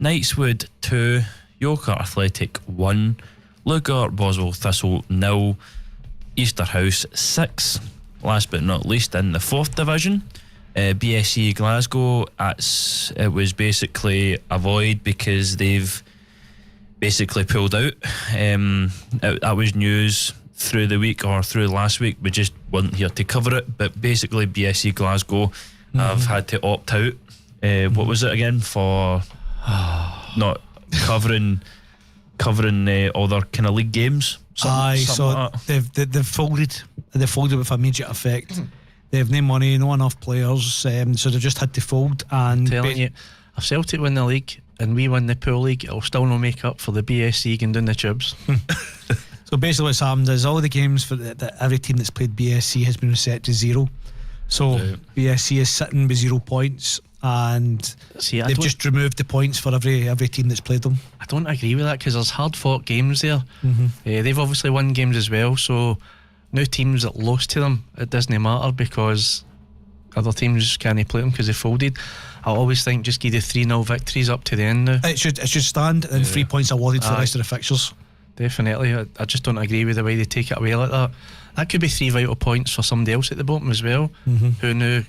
Knightswood 2, Yoker Athletic 1, Lugar Boswell Thistle 0, Easterhouse 6. Last but not least, in the fourth division, BSC Glasgow, it was basically a void because they've basically pulled out. That was news through the week or through last week. We just weren't here to cover it, but basically BSC Glasgow have had to opt out. What was it again? For not covering other kind of league games. So like they've folded. They folded with immediate effect. They have no money, no enough players, so they've just had to fold. And telling you, if Celtic win the league and we win the pool league, it'll still not make up for the BSC going down the tubes. So basically what's happened is all the games for every team that's played BSC has been reset to 0. So BSC is sitting with 0 points, and they've just removed the points for every team that's played them. I don't agree with that, because there's hard fought games there. They've obviously won games as well, so now teams that lost to them, it doesn't matter because other teams can't play them because they folded. I always think just give the 3-0 victories up to the end now. It should stand, and 3 points awarded for the rest of the fixtures. Definitely. I just don't agree with the way they take it away like that. That could be 3 vital points for somebody else at the bottom as well, who now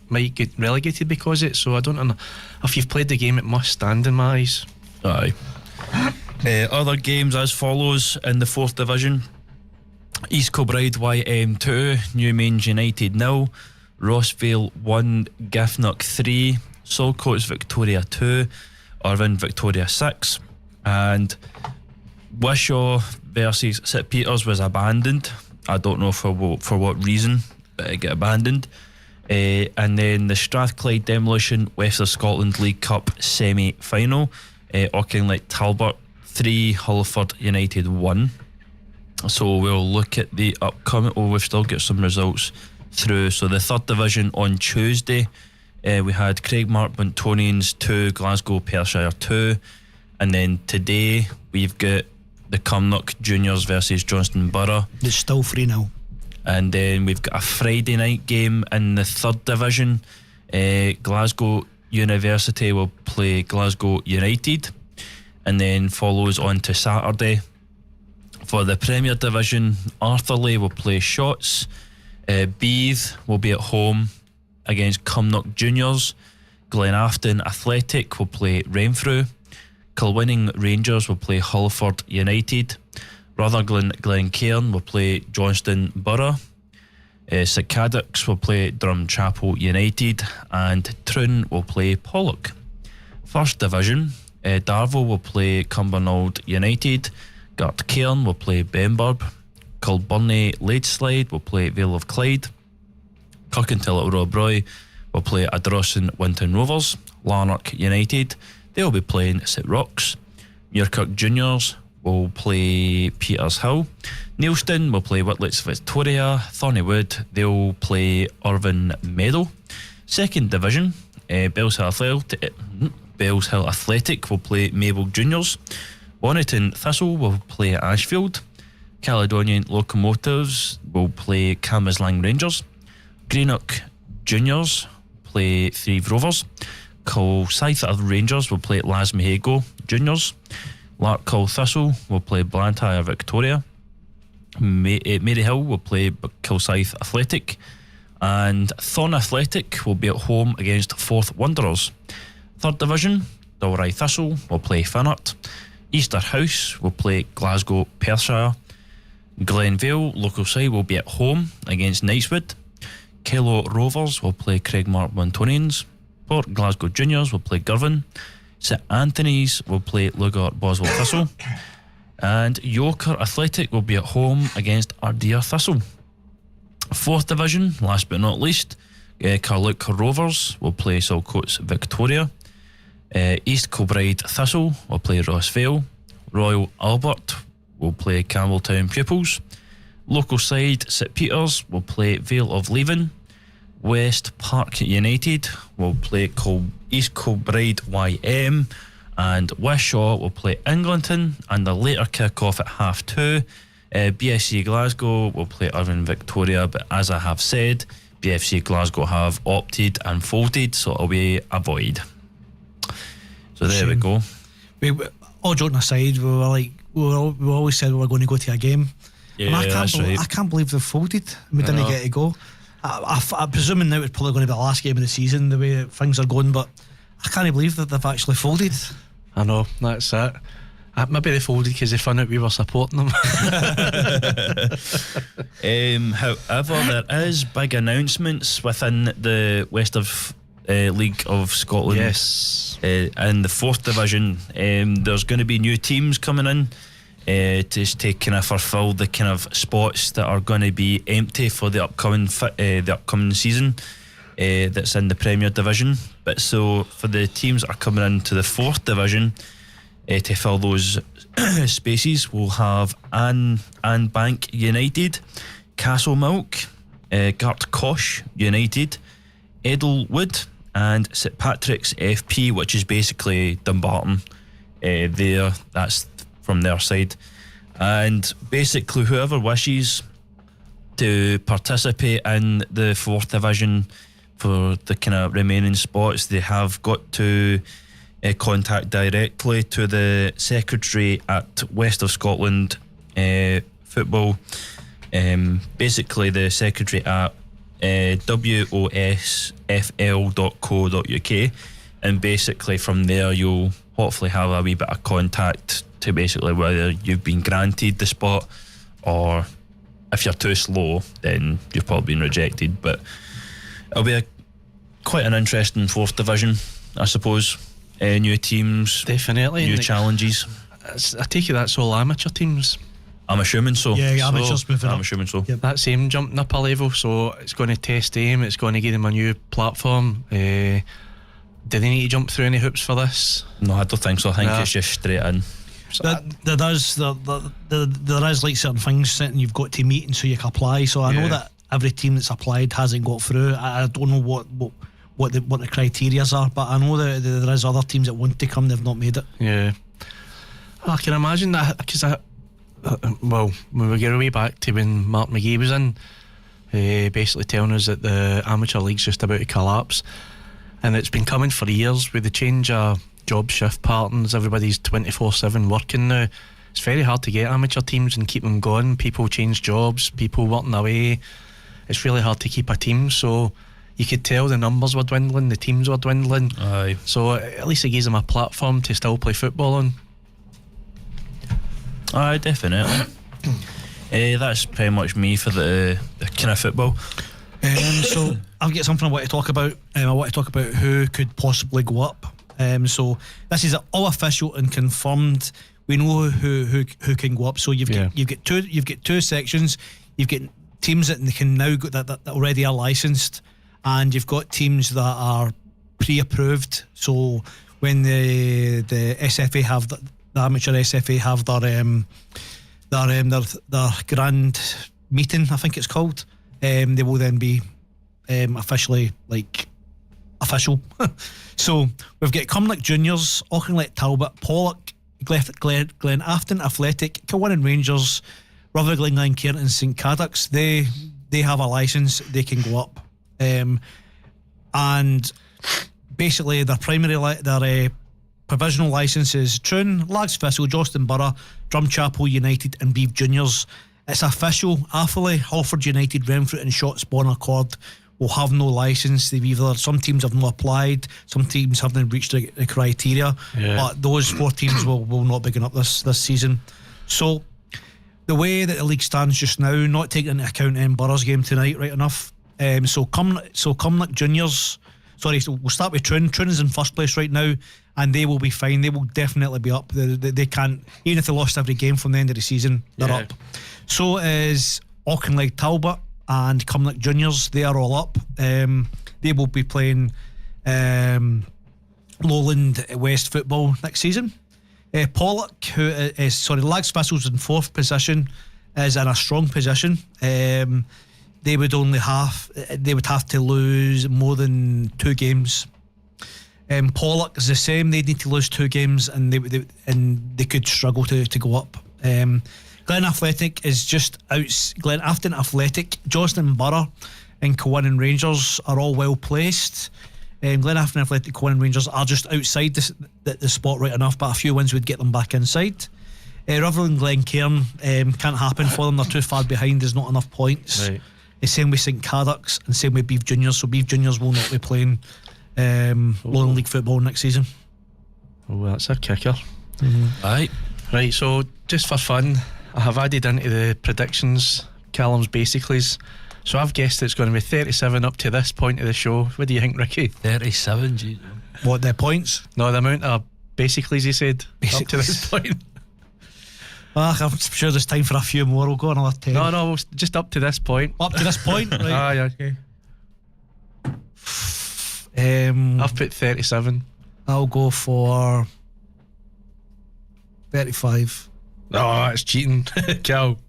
might get relegated because of it. So I don't know. If you've played the game, it must stand in my eyes. Aye. Other games as follows in the fourth division: East Kilbride YM 2, Newmains United 0, Rossvale 1, Giffnock 3, Saltcoats Victoria 2, Irvine Victoria 6, and Wishaw versus St Peters was abandoned. I don't know for what reason, but it got abandoned. And then the Strathclyde Demolition West of Scotland League Cup semi-final, Auchinleck Talbot 3, Hullford United 1. So we'll look at the upcoming. Oh, we've still got some results through. So the third division on Tuesday, we had Craigmark Buntonians 2, Glasgow Perthshire 2, and then today we've got the Cumnock Juniors versus Johnstone Burgh. It's still 3-0. And then we've got a Friday night game in the third division. Glasgow University will play Glasgow United, and then follows on to Saturday. For the Premier Division, Arthurlie will play Shotts. Beath will be at home against Cumnock Juniors. Glenafton Athletic will play Renfrew. Kilwinning Rangers will play Hullford United. Rutherglen Glencairn will play Johnstone Burgh. St Cadox will play Drumchapel United, and Troon will play Pollock. First Division, Darvel will play Cumbernauld United. Gartcairn will play Benburb. Kilburney Ladeslide will play Vale of Clyde. Kirkintilloch Robbroy will play Ardrossan Winton Rovers. Lanark United, they'll be playing St Rocks. Muirkirk Juniors will play Peters Hill. Neilston will play Whitlets Victoria. Thornywood, they'll play Irvine Meadow. Second Division, Bells Hill Athletic will play Maybole Juniors. Bonnyton Thistle will play Ashfield. Caledonian Locomotives will play Cambuslang Rangers. Greenock Juniors play Thrieve Rovers. Kilsyth Rangers will play Lasmahago Juniors. Larkhill Thistle will play Blantyre Victoria. Maryhill will play Kilsyth Athletic, and Thorn Athletic will be at home against Forth Wanderers. Third Division, Dalry Thistle will play Finnart. Easter House will play Glasgow Perthshire. Glenvale local side will be at home against Knightswood. Kellow Rovers will play Craigmark Buntonians. Port Glasgow Juniors will play Girvan. St Anthony's will play Lugart Boswell Thistle, and Yoker Athletic will be at home against Ardea Thistle. Fourth Division, last but not least, Carluke Rovers will play Saltcoats Victoria. East Kilbride Thistle will play Rossvale. Royal Albert will play Campbelltown Pupils. Local side St Peters will play Vale of Leven. West Park United will play East Kilbride YM, and Wishaw will play Eglinton, and the later kick-off at 2:30. BFC Glasgow will play Irvine Victoria, but as I have said, BFC Glasgow have opted and folded, so it'll be a void. So there we go. All joking aside, we always said we were going to go to a game. Yeah, that's right. I can't believe they've folded. We didn't get to go. I'm presuming now it's probably going to be the last game of the season, the way things are going, but I can't believe that they've actually folded. I know, that's it. Maybe they folded because they found out we were supporting them. However, there is big announcements within the West of League of Scotland. Yes. In the fourth division, there's going to be new teams coming in to kind of fulfil the kind of spots that are going to be empty for the upcoming season that's in the Premier Division. But so for the teams that are coming into the fourth division, to fill those spaces, we'll have Bank United, Castlemilk, Gartcosh United, Edelwood, and St Patrick's FP, which is basically Dumbarton. That's from their side. And basically whoever wishes to participate in the fourth division for the kind of remaining spots, they have got to contact directly to the secretary at West of Scotland Football, basically the secretary at wosfl.co.uk, and basically from there you'll hopefully have a wee bit of contact to basically whether you've been granted the spot, or if you're too slow then you've probably been rejected. But it'll be quite an interesting fourth division, I suppose. New teams, definitely, new challenges. I take it that's all amateur teams. I'm assuming so. Yeah, amateurs moving up. I'm assuming so. Yep. That's aim jumping up a level, so it's going to test aim, it's going to give them a new platform. Do they need to jump through any hoops for this? No, I don't think so. I think it's just straight in. There is like certain things that you've got to meet, and so you can apply. So I know that every team that's applied hasn't got through. I don't know what the criteria are, but I know that there is other teams that want to come, they've not made it. Yeah, I can imagine that, because when we get way back to when Mark McGee was in, basically telling us that the amateur league's just about to collapse, and it's been coming for years with the change of job shift patterns. Everybody's 24/7 working now. It's very hard to get amateur teams and keep them going. People change jobs, people working away. It's really hard to keep a team, so you could tell the numbers were dwindling, the teams were dwindling. Aye. So at least it gives them a platform to still play football on. Aye, definitely. That's pretty much me for the kind of football. So I've got something I want to talk about. I want to talk about who could possibly go up. So this is all official and confirmed. We know who can go up. So you've got two sections. You've got teams that can now go, that already are licensed, and you've got teams that are pre-approved. So when the SFA have the amateur SFA have their grand meeting, I think it's called, they will then be officially official. So we've got Cumnock Juniors, Auchinleck Talbot, Pollock, Glen Afton Athletic, Kilwinning Rangers, Rutherglen Glencairn and St Cadoc's. They have a licence, they can go up, and basically their provisional licences: Troon, Lags Thistle, Johnstone Burgh, Drumchapel United and Beeve Juniors. It's official. Atherley, Halford United, Renfrew and Shotts Bonner Accord will have no licence. Some teams have not applied, some teams haven't reached the criteria, but those 4 teams will not begin up this season. So the way that the league stands just now, not taking into account Borough's game tonight, right enough. So Cumnock Juniors, so we'll start with Troon. Troon is in first place right now, and they will be fine. They will definitely be up. They can't, even if they lost every game from the end of the season, they're up. So is Auchinleck Talbot and Cumnock Juniors. They are all up. They will be playing Lowland West football next season. Pollock, Lags Thistle's in 4th position, is in a strong position. They would have to lose more than 2 games. Pollock is the same. They need to lose 2 games, and they could struggle to go up. Glen Athletic is just out. Glen Afton Athletic, Johnstone Burgh and Kilwinning Rangers are all well placed. Glen Afton Athletic, Kilwinning Rangers are just outside the spot right enough, but a few wins would get them back inside. Rutherglen Glencairn can't happen for them. They're too far behind. There's not enough points. Right. Same with St Cadoc's and same with Beeve Juniors. So Beeve Juniors will not be playing Lowland League football next season. Oh, that's a kicker. Right. So just for fun, I have added into the predictions Callum's basicallys. So I've guessed it's going to be 37 up to this point of the show. What do you think, Ricky? 37, geez. What, the points? No, the amount of basicallys he said up to this point. I'm sure there's time for a few more. We'll go another 10. No, just up to this point. Up to this point? Right. Yeah. Okay. I've put 37. I'll go for 35. Oh, that's cheating. Cal.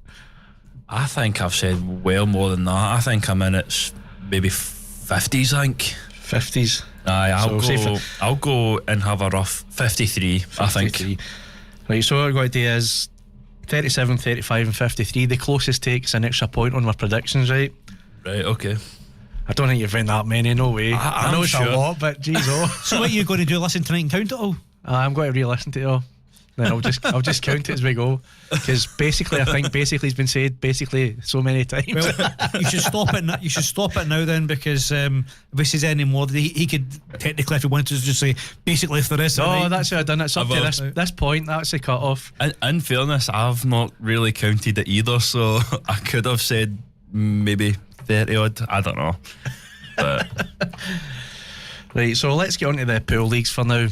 I think I've said well more than that. I think I'm in its maybe 50s, I think. 50s. Aye, I'll go and have a rough 53, I think. Right, so what we're going to do is 37, 35 and 53. The closest takes an extra point on my predictions, right? Right, okay. I don't think you've found that many, no way. I know it's a lot, but geez, So what are you going to do, listen tonight and count it all? I'm going to re-listen to it all. Then I'll just count it as we go, because basically I think basically's been said basically so many times. Well, you should stop it. You should stop it now then, because if he says any more, he could technically, if he wanted to, just say basically if there is. No, that's what I've done. It's up to this point. That's the cut off. In fairness, I've not really counted it either, so I could have said maybe 30 odd. I don't know. But right, so let's get on to the pool leagues for now.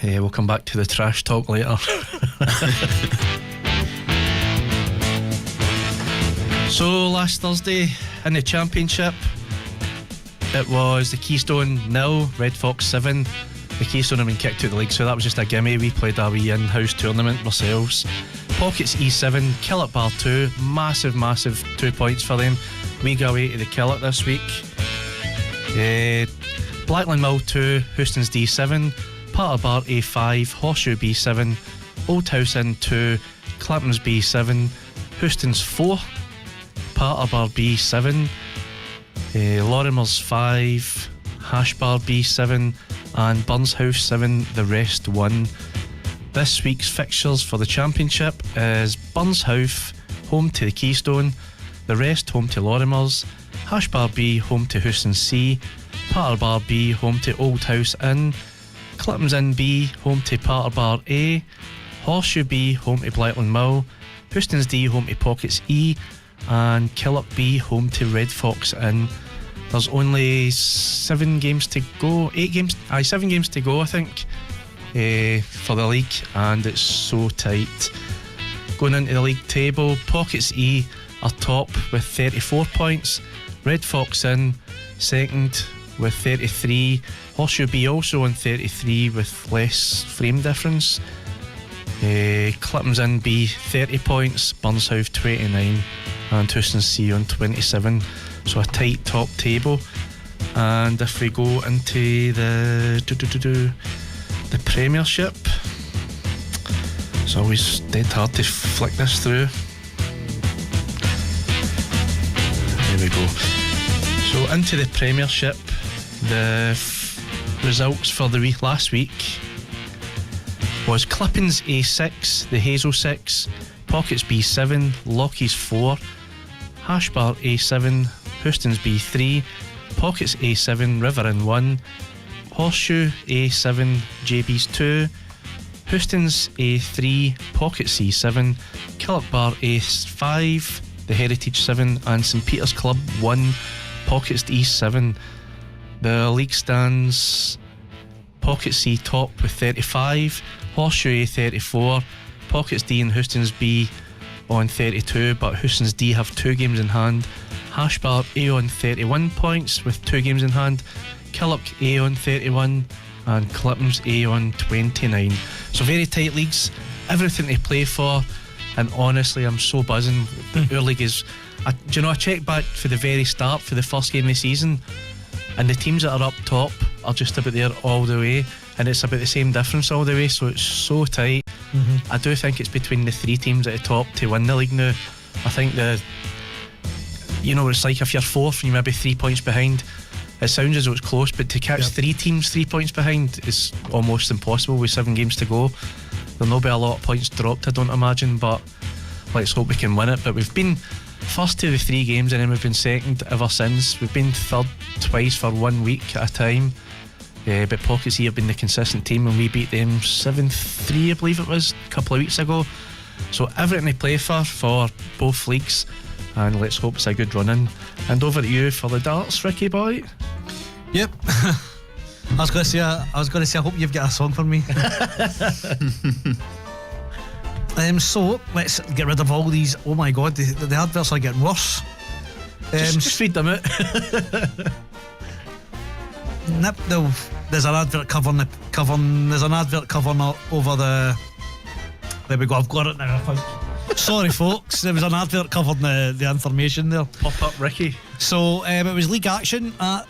We'll come back to the trash talk later. So last Thursday in the Championship, it was the Keystone 0, Red Fox 7. the Keystone have been kicked out of the league, so that was just a gimme. We played a wee in-house tournament ourselves. Pockets E7, Killock Bar 2, massive 2 points for them. We go away to the Killock this week. Blackland Mill 2, Houstons D7, Patter Bar A5, Horseshoe B7, Old House Inn 2, Clapton's B7, Houstons 4, Patter Bar B7, Lorimer's 5, Hash Bar B7, and Burns House 7, the rest 1. This week's fixtures for the Championship is Burns House home to the Keystone, the rest home to Lorimer's, Hash Bar B home to Houston C, Patter Bar B home to Old House Inn, Clipham's Inn B home to Patter Bar A, Horseshoe B home to Blackland Mill, Houston's D home to Pockets E, and Killock B home to Red Fox Inn. There's only 7 games to go. 7 games to go, I think, for the league, and it's so tight. Going into the league table, Pockets E are top with 34 points. Red Fox Inn second with 33. Horseshoe B also on 33 with less frame difference. Clipham's Inn B 30 points, Burns House 29, and Houston C on 27. So a tight top table. And if we go into the Premiership, it's always dead hard to flick this through. There we go. So into the Premiership, the results for the week last week was Clippings A6, the Hazel 6, Pockets B7, Lockheed's 4, Hashbar A7, Houston's B3, Pockets A7, River Inn 1, Horseshoe A7, JB's 2, Houston's A3, Pockets C7, Killock Bar A5, the Heritage 7, and St Peter's Club 1, Pockets E7. The league stands Pockets C top with 35, Horseshoe A 34, Pockets D and Houston's B on 32, but Houston's D have 2 games in hand. Hashbar A on 31 points with 2 games in hand, Killock A on 31, and Clipham's A on 29. So very tight leagues, everything to play for, and honestly I'm so buzzing. Our league is, I checked back for the very start, for the first game of the season, and the teams that are up top are just about there all the way, and it's about the same difference all the way, so it's so tight. I do think it's between the 3 teams at the top to win the league now. I think it's like if you're 4th and you're maybe 3 points behind, it sounds as though it's close, but to catch 3 teams 3 points behind is almost impossible with 7 games to go. There'll not be a lot of points dropped, I don't imagine, but let's hope we can win it. But we've been first to the 3 games and then we've been second ever since. We've been third twice for 1 week at a time. But Pockets here have been the consistent team, and we beat them 7-3, I believe it was, a couple of weeks ago. So everything to play for both leagues, and let's hope it's a good run in. And over to you for the darts, Ricky boy. Yep. I was going to say I hope you've got a song for me. So let's get rid of all these. Oh my god, the adverts are getting worse. Just feed them out. There's an advert covering there's an advert covering over the. There we go, I've got it now, I think. Sorry folks, there was an advert covering the information there. Pop up Ricky. So it was league action at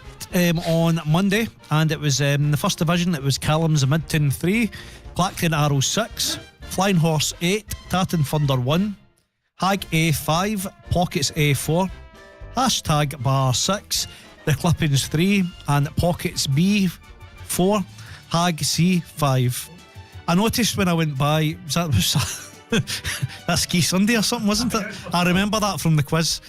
on Monday, and it was the first division. It was Callum's Midtown 3, Clacton Arrows 6, Flying Horse 8, Tatton Thunder 1, Hag A5, Pockets A4, Hashtag Bar 6, the Clippings 3, and Pockets B4, Hag C5. I noticed when I went by, that's Ski Sunday or something, wasn't it? I remember that from the quiz.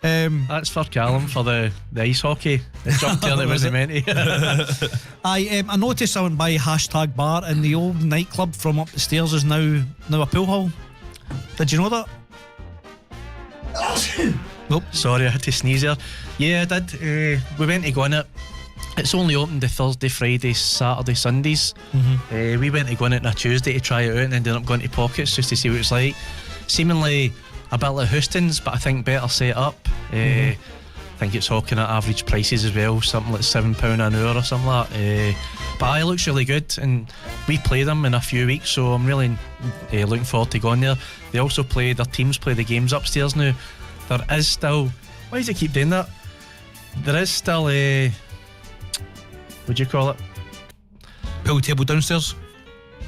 That's for Callum for the ice hockey. The jump there that wasn't meant to. I noticed I went by Hashtag Bar, and the old nightclub from up the stairs is now a pool hall. Did you know that? Nope. Sorry, I had to sneeze there. Yeah, I did. We went to go in it. It's only open the Thursday, Friday, Saturday, Sundays. We went to go in it on a Tuesday to try it out, and ended up going to Pockets just to see what it's like. Seemingly a bit like Houston's, but I think better set up. think it's hawking at average prices as well, something like £7 an hour or something like that. But it looks really good, and we play them in a few weeks, so I'm really looking forward to going there. They also play, their teams play the games upstairs now. There is still, why does it keep doing that? There is still a, what do you call it? Pool table downstairs.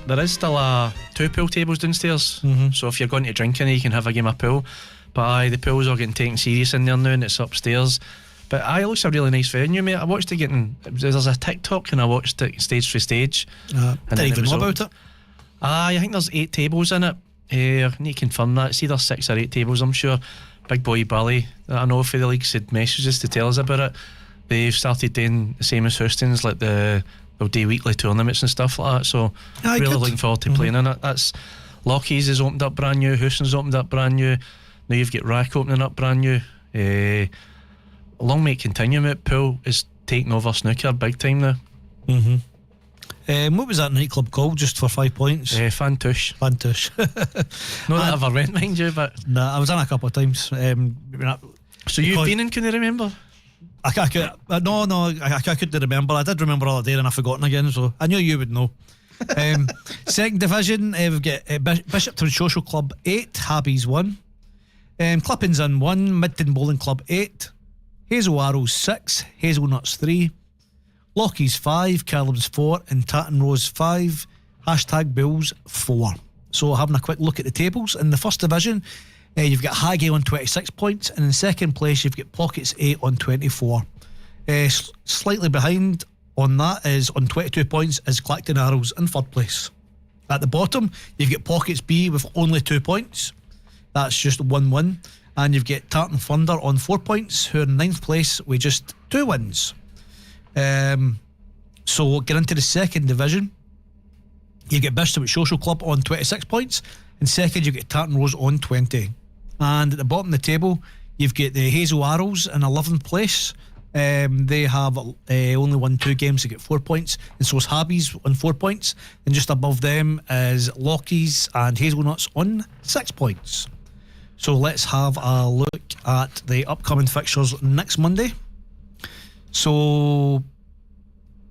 There is still 2 pool tables downstairs, so if you're going to drink in it, you can have a game of pool. But the pools are getting taken serious in there now, and it's upstairs. But it looks a really nice venue, mate. I watched it there's a TikTok, and I watched it stage for stage. Didn't even know about it. I think there's 8 tables in it. I need to confirm that. It's either 6 or 8 tables, I'm sure. Big boy Billy, I know for the leagues had messages to tell us about it. They've started doing the same as Houston's, like they'll do weekly tournaments and stuff like that. So really looking forward to playing in it. That's Lockheed's has opened up brand new, Houston's opened up brand new. Now you've got Rack opening up brand new. Long may it continue, mate. Pool is taking over snooker big time now. What was that nightclub called, just for 5 points? Fantouche. Fantouche. Not that I ever went, mind you, but nah, I was in a couple of times. So you've been in, can you remember? I couldn't remember. I did remember all the day and I've forgotten again, so I knew you would know. Second division, we've got Bishopton Social Club 8, Habbies 1, Clippings Inn 1, Midton Bowling Club 8, Hazel Arrows 6, Hazelnuts 3, Lockheed's 5, Caleb's 4, and Tatton Rose 5, #Bills 4. So having a quick look at the tables in the first division, you've got Haggy on 26 points, and in second place you've got Pockets 8 on 24. Slightly behind on that is on 22 points is Clacton Arrows in third place. At the bottom you've got Pockets B with only 2 points. That's just 1-1. And you've got Tartan Thunder on 4 points, who are in ninth place with just 2 wins. So get into the second division. You get Bishop Social Club on 26 points. In second you get Tartan Rose on 20. And at the bottom of the table you've got the Hazel Arrows in 11th place. They have only won 2 games to get 4 points, and so is Habbies on 4 points, and just above them is Lockheed's and Hazelnuts on 6 points. So let's have a look at the upcoming fixtures next Monday. So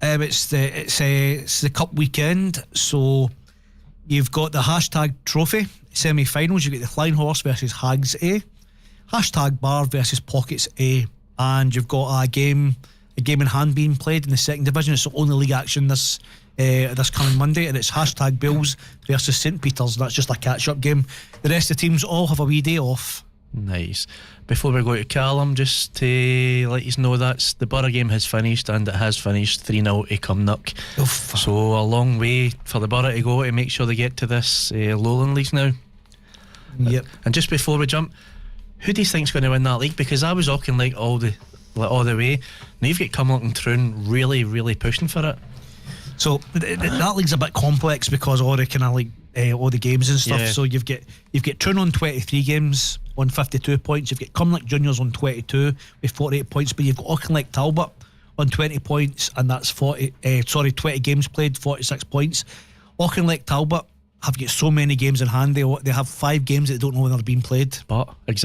it's the cup weekend. So you've got the #trophy semi-finals. You've got the Flying Horse versus Hags A, #bar versus Pockets A, and you've got a game in hand being played in the second division. It's the only league action this coming Monday, and it's #Bills versus St Peters. That's just a catch-up game. The rest of the teams all have a wee day off. Nice. Before we go to Callum, just to let you know that the Borough game has finished, and it has finished 3-0 to Cumnock. So a long way for the Borough to go to make sure they get to this Lowland League now. Yep. And just before we jump, who do you think's going to win that league? Because I was Auchinleck all the way. Now you've got Cumnock and Troon really, really pushing for it. So that league's a bit complex because all the kind of all the games and stuff. Yeah. So you've got Troon on 23 games on 52 points. You've got Cumnock Juniors on 22 with 48 points, but you've got Auchinleck Talbot on 20 points, and that's 20 games played, 46 points. Auchinleck Talbot have got so many games in hand. They have 5 games that they don't know when they're being played. But they've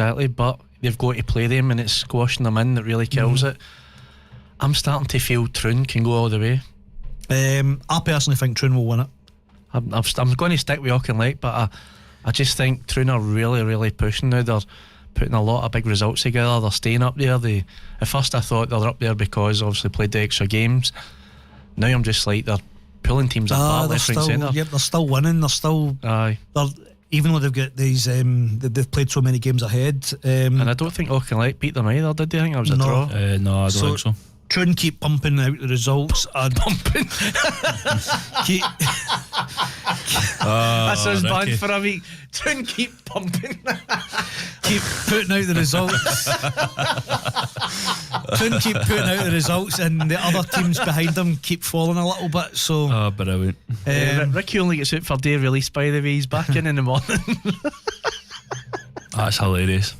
got to play them, and it's squashing them in that really kills it. I'm starting to feel Troon can go all the way. I personally think Troon will win it. I'm going to stick with Auchinleck, but I just think Troon are really, really pushing now. They're putting a lot of big results together. They're staying up there. At first I thought they're up there because obviously played the extra games. Now I'm just like, they're pulling teams apart left, right, centre. Yep, they're still winning. They're still. Aye. Even though they've got these, they've played so many games ahead. And I don't think Auchinleck beat them either, did they? I think that was a draw. No, I don't think so. Troon keep pumping out the results and pumping. That sounds bad for a week. Troon keep pumping. Keep putting out the results. Troon keep putting out the results, and the other teams behind them keep falling a little bit. So, brilliant. Ricky only gets out for day release, by the way. He's back in the morning. That's hilarious.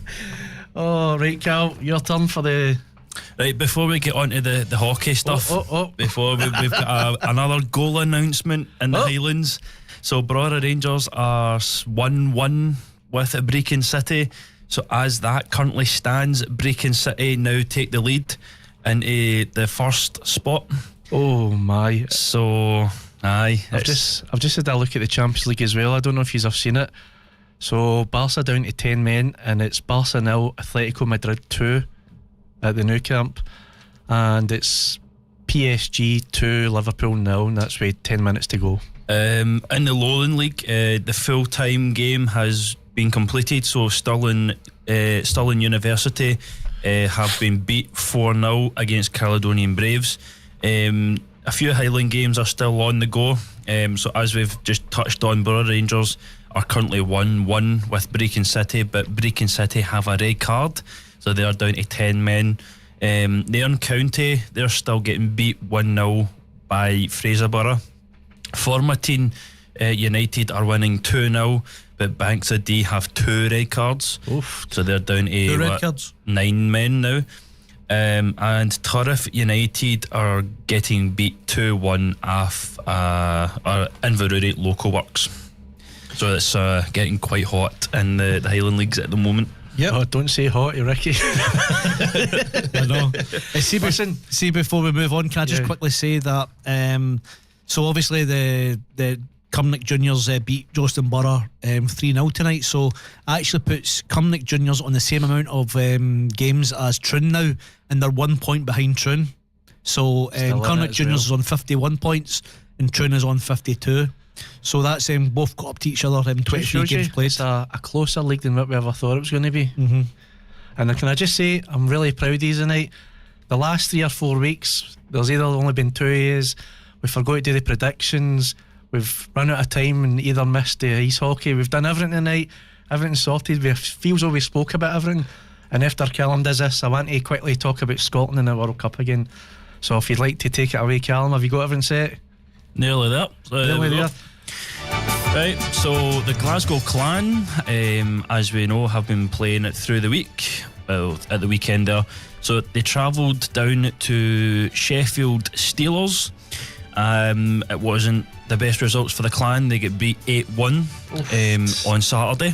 Oh, right, Cal, your turn for the. Right, before we get on to the hockey stuff, before we've got another goal announcement in the Highlands. So Brora Rangers are 1-1 with Brecon City. So as that currently stands, Brecon City now take the lead into the first spot. Oh my. So aye, I've just had a look at the Champions League as well. I don't know if you've seen it. So Barca down to 10 men, and it's Barca 0, Atletico Madrid 2 at the Nou Camp, and it's PSG 2, Liverpool 0, and that's with 10 minutes to go. In the Lowland League, the full-time game has been completed. So Stirling University have been beat 4-0 against Caledonian Braves. A few Highland games are still on the go. So as we've just touched on, Borough Rangers are currently 1-1 with Brecon City, but Brecon City have a red card, so they are down to 10 men. Nairn County, they're still getting beat 1-0 by Fraserburgh. Formartine United are winning 2-0, but Banks of D have 2 red cards. Oof. So they're down to 9 men now. And Turriff United are getting beat 2-1 off Inverurie Local Works. So it's getting quite hot in the Highland Leagues at the moment. Yeah, oh, don't say hot, Ricky. I know. See, before we move on, can I just quickly say that so obviously the Cumnock Juniors beat Johnstone Burgh 3-0 tonight, so it actually puts Cumnock Juniors on the same amount of games as Troon now, and they're 1 point behind Troon. So Cumnock Juniors is on 51 points and Troon is on 52. So that's both got up to each other in 23 games played. It's a closer league than what we ever thought it was going to be. And can I just say, I'm really proud of these tonight. The last 3 or 4 weeks, there's either only been 2 years, we forgot to do the predictions, we've run out of time and either missed the ice hockey. We've done everything tonight, everything's sorted. We feel as though we spoke about everything. And after Callum does this, I want to quickly talk about Scotland in the World Cup again. So if you'd like to take it away, Callum, have you got everything set? Nearly there. Nearly there. Right, so the Glasgow Clan, as we know, have been playing it through the week, well, at the weekend there. So they travelled down to Sheffield Steelers. It wasn't the best results for the Clan. They get beat 8-1 on Saturday.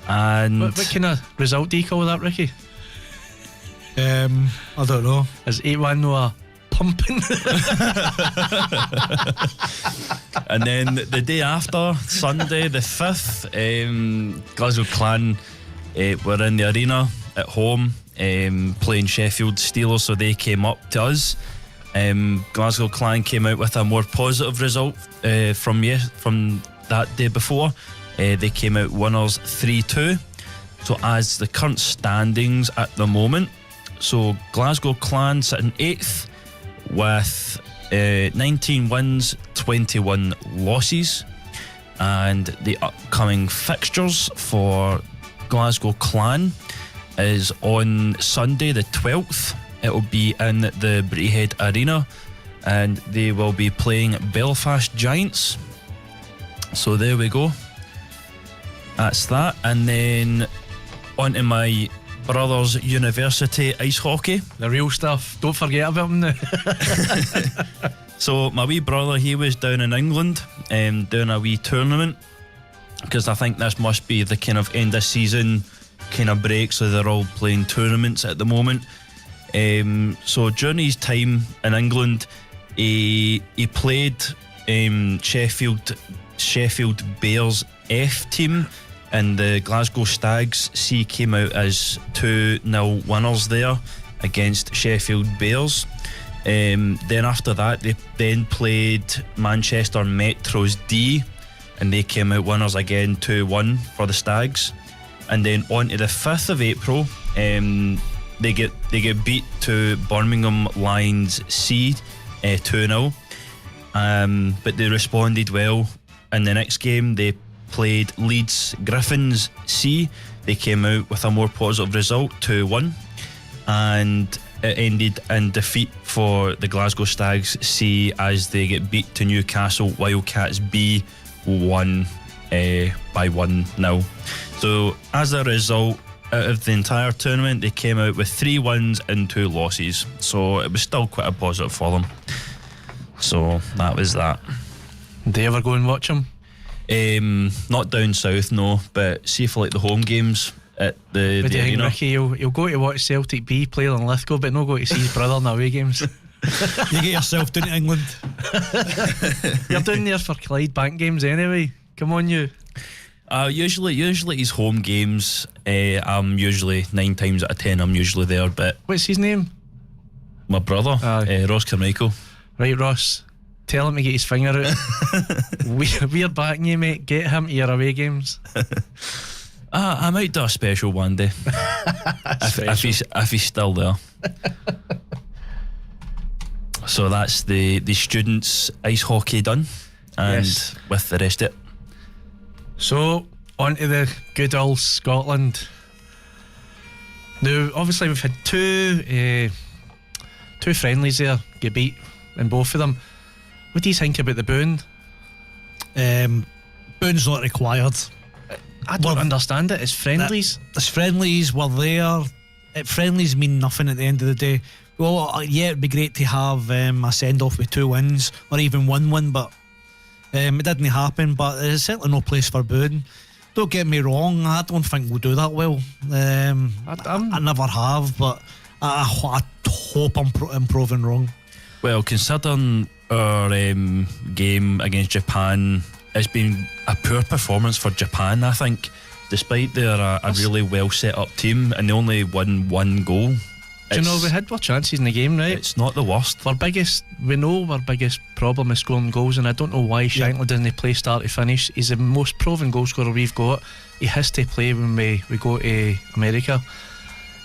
And what kind of result do you call that, Ricky? I don't know. Is 8-1 no a pumping? And then the day after, Sunday the 5th, Glasgow Clan were in the arena at home playing Sheffield Steelers, so they came up to us. Glasgow Clan came out with a more positive result from that day before. They came out winners 3-2. So as the current standings at the moment, so Glasgow Clan sitting 8th with 19 wins, 21 losses. And the upcoming fixtures for Glasgow Clan is on Sunday the 12th. It will be in the Braehead Arena, and they will be playing Belfast Giants. So there we go. That's that. And then on to my brother's university ice hockey. The real stuff. Don't forget about him now. So my wee brother, he was down in England doing a wee tournament, because I think this must be the kind of end of season kind of break, so they're all playing tournaments at the moment. So during his time in England, he played Sheffield Bears F team, and the Glasgow Stags C came out as 2-0 winners there against Sheffield Bears. Then after that, they then played Manchester Metro's D, and they came out winners again 2-1 for the Stags. And then on to the 5th of April, they get beat to Birmingham Lions C 2-0, but they responded well. In the next game, they played Leeds Griffins C. They came out with a more positive result, 2-1, and it ended in defeat for the Glasgow Stags C as they get beat to Newcastle Wildcats B 1 by 1-0. So as a result, out of the entire tournament, they came out with 3 wins and 2 losses. So it was still quite a positive for them. So that was that. Do you ever go and watch them? Not down south, no. But see for like the home games, at the But do you think arena. Ricky, he'll go to watch Celtic B play in Lithgow, but not go to see his brother in away games? You get yourself down to England. You're down there for Clydebank games anyway. Come on, you. Usually his home games, I'm usually 9 times out of 10 I'm usually there, but What's his name? my brother, Ross Carmichael. Right, Ross. Tell him to get his finger out. We're backing you, mate. Get him to your away games. I might do a special one day if he's still there. So that's the students' ice hockey done, and Yes. with the rest of it. So, on to the good old Scotland. Now, obviously, we've had two friendlies there, get beat in both of them. What do you think about the booing? Booing's not required. I don't understand it. It's friendlies. As friendlies were there, friendlies mean nothing at the end of the day. Well, yeah, it'd be great to have a send off with 2 wins or even 1 win, but it didn't happen. But there's certainly no place for booing. Don't get me wrong, I don't think we'll do that well. I never have, but I hope I'm proven wrong. Well, considering our game against Japan, it's been a poor performance for Japan, I think, despite they're a really well set up team and they only won 1 goal. Do you know, we had our chances in the game, right? It's not the worst. We know our biggest problem is scoring goals, and I don't know why Shankly doesn't play start to finish. He's the most proven goal scorer we've got. He has to play when we go to America.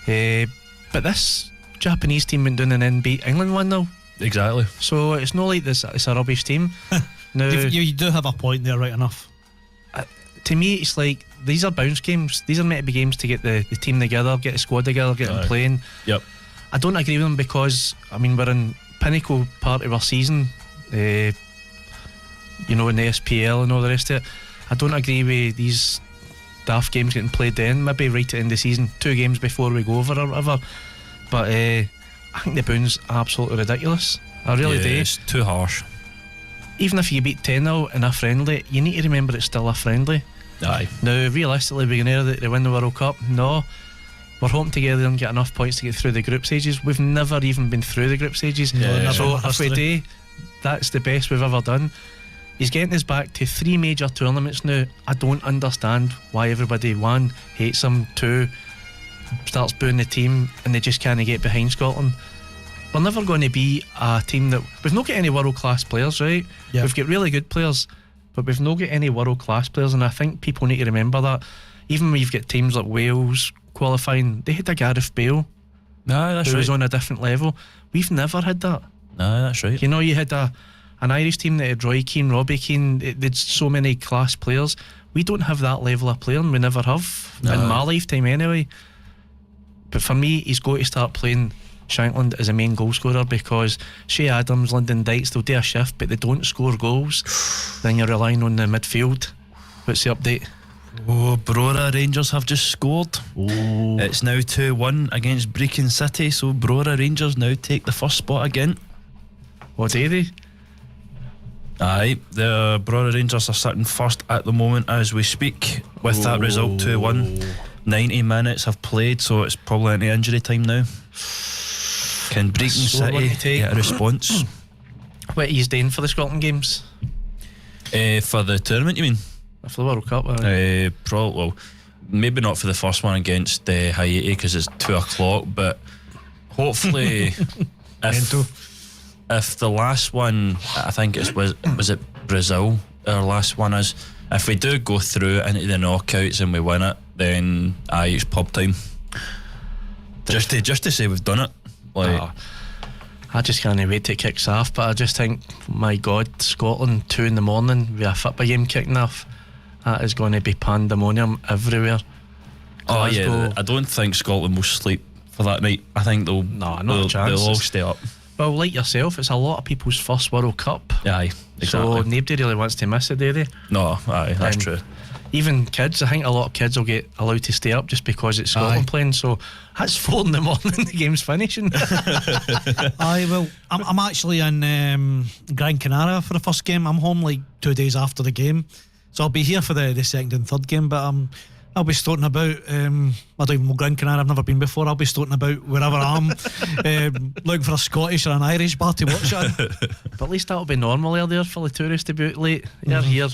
But this Japanese team went down and then beat England 1-0. Exactly. So it's not like it's a rubbish team. Now, You do have a point there, right enough. to me, it's like these are bounce games. These are meant to be games to get the team together, get the squad together, get them playing. Yep. I don't agree with them because, I mean, we're in pinnacle part of our season, in the SPL and all the rest of it. I don't agree with these daft games getting played then. Maybe right at the end of the season, 2 games before we go over or whatever. But I think the booing's absolutely ridiculous. I really do. It's too harsh. Even if you beat 10-0 in a friendly, you need to remember it's still a friendly. Aye. Now, realistically, we're going to win the World Cup. No. We're hoping together and get enough points to get through the group stages. We've never even been through the group stages. So if we do, that's the best we've ever done. He's getting us back to 3 major tournaments now. I don't understand why everybody, 1, hates him, 2, starts booing the team and they just can't get behind Scotland. We're never going to be a team that... We've not got any world-class players, right? Yep. We've got really good players, but we've not got any world-class players, and I think people need to remember that. Even when you've got teams like Wales qualifying, they had a Gareth Bale who was on a different level. We've never had that. No, that's right. You know, you had an Irish team that had Roy Keane, Robbie Keane. They'd so many class players. We don't have that level of player, and we never have in my lifetime anyway. But for me, he's got to start playing Shankland as a main goal scorer, because Shea Adams, Lyndon Dykes, they'll do a shift but they don't score goals. Then you're relying on the midfield. What's the update? Brora Rangers have just scored. It's now 2-1 against Brecon City, so Brora Rangers now take the first spot again. What do they? Aye, the Brora Rangers are sitting first at the moment as we speak with that result 2-1. 90 minutes have played, so it's probably into injury time now. Can Brecon City get a response? What are you doing for the Scotland games? For the tournament, you mean? For the World Cup? Well, maybe not for the first one against Haiti because it's 2 o'clock, but hopefully if the last one, I think was it Brazil, our last one is, if we do go through into the knockouts and we win it, then it's pub time. Just to say we've done it. I just can't wait till it kicks off. But I just think, my God, Scotland 2 in the morning with a football game kicking off, that is going to be pandemonium everywhere. Glasgow. I don't think Scotland will sleep for that night. I think they'll a chance. They'll all stay up. Well, like yourself, it's a lot of people's first World Cup. Aye, exactly. So nobody really wants to miss it, do they? No, that's true. Even kids, I think a lot of kids will get allowed to stay up just because it's Scotland playing. So that's 4 in the morning, the game's finishing. Well, I'm actually in Gran Canaria for the first game. I'm home like 2 days after the game, so I'll be here for the second and third game. But I'm I'll be stoating about. I don't even know Gran Canaria. I've never been before. I'll be stoating about wherever I am, looking for a Scottish or an Irish bar to watch it. But at least that'll be normal there for the tourists to be out late. You're here.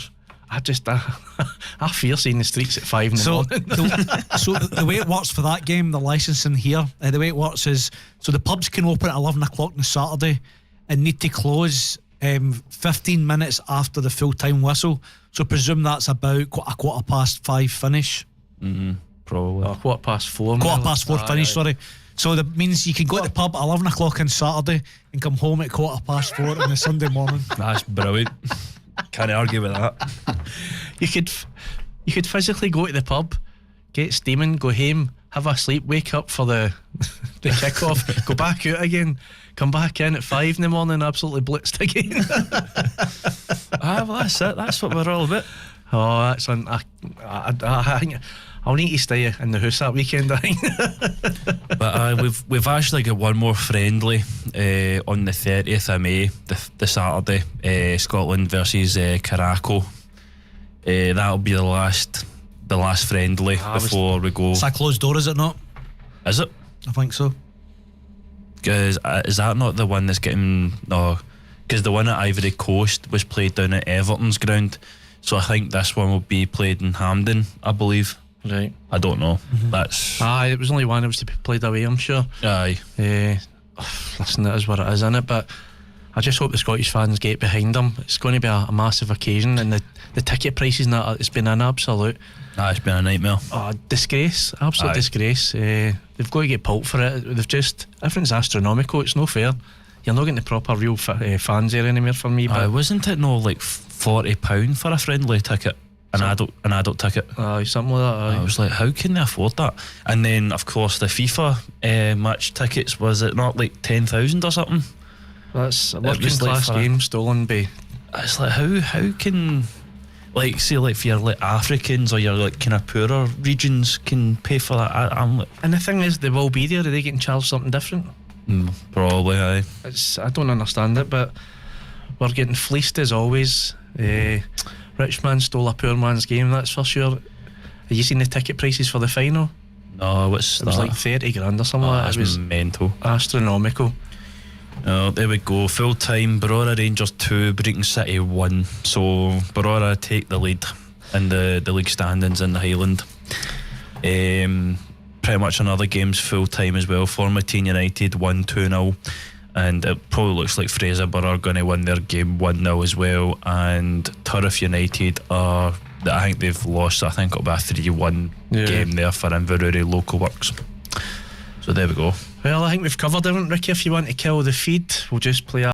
I fear seeing the streets at 5 in the morning. So the way it works for that game, the licensing here, the way it works is, so the pubs can open at 11 o'clock on Saturday and need to close 15 minutes after the full-time whistle. So presume that's about a 5:15 finish. Probably. 4:15. 4:15 finish, sorry. So that means you can go to the pub at 11 o'clock on Saturday and come home at 4:15 on a Sunday morning. That's brilliant. Can't argue with that. You could physically go to the pub, get steaming, go home, have a sleep, wake up for the kick-off, go back out again, come back in at 5 in the morning, absolutely blitzed again. Well, that's it. That's what we're all about. Oh, that's on. I think I'll need to stay in the house that weekend, I think. But we've actually got one more friendly on the 30th of May, the Saturday, Scotland versus Caraco. That'll be the last friendly before we go. It's a closed door, is it not? Is it? I think so. Is that not the one that's getting... No, because the one at Ivory Coast was played down at Everton's ground, so I think this one will be played in Hampden, I believe. Right. I don't know. That's... it was only one that was to be played away, I'm sure. Aye. Listen, it is what it is, innit? But I just hope the Scottish fans get behind them. It's going to be a massive occasion, and the ticket prices and that, it's been an absolute... it's been a nightmare. Disgrace. Absolute disgrace. They've got to get pulped for it. Everything's astronomical. It's no fair. You're not getting the proper real fans there anymore for me. But wasn't it no like £40 for a friendly ticket? An adult ticket. Something like that. I was like, how can they afford that? And then of course the FIFA match tickets, was it not like 10,000 or something? That's a working class game stolen by... It's like how can, like, say, like, for your like Africans or your like kind of poorer regions can pay for that? I'm like, and the thing is, they will be there. Are they getting charged something different? Probably. Aye. I don't understand it, but we're getting fleeced as always. Rich man stole a poor man's game, that's for sure. Have you seen the ticket prices for the final? No, it was like 30 grand or something like that. It was mental, astronomical. There we go. Full time, Barora Rangers 2, Brecon City 1. So Barora take the lead in the league standings in the Highland. Pretty much another game's full time as well. Formartine United 1-2-0, and it probably looks like Fraserburgh are going to win their game 1-0 as well. And Turriff United I think they've lost. I think it'll be a 3-1 game there for Inverurie Local Works. So there we go. Well, I think we've covered everything, Ricky. If you want to kill the feed, we'll just play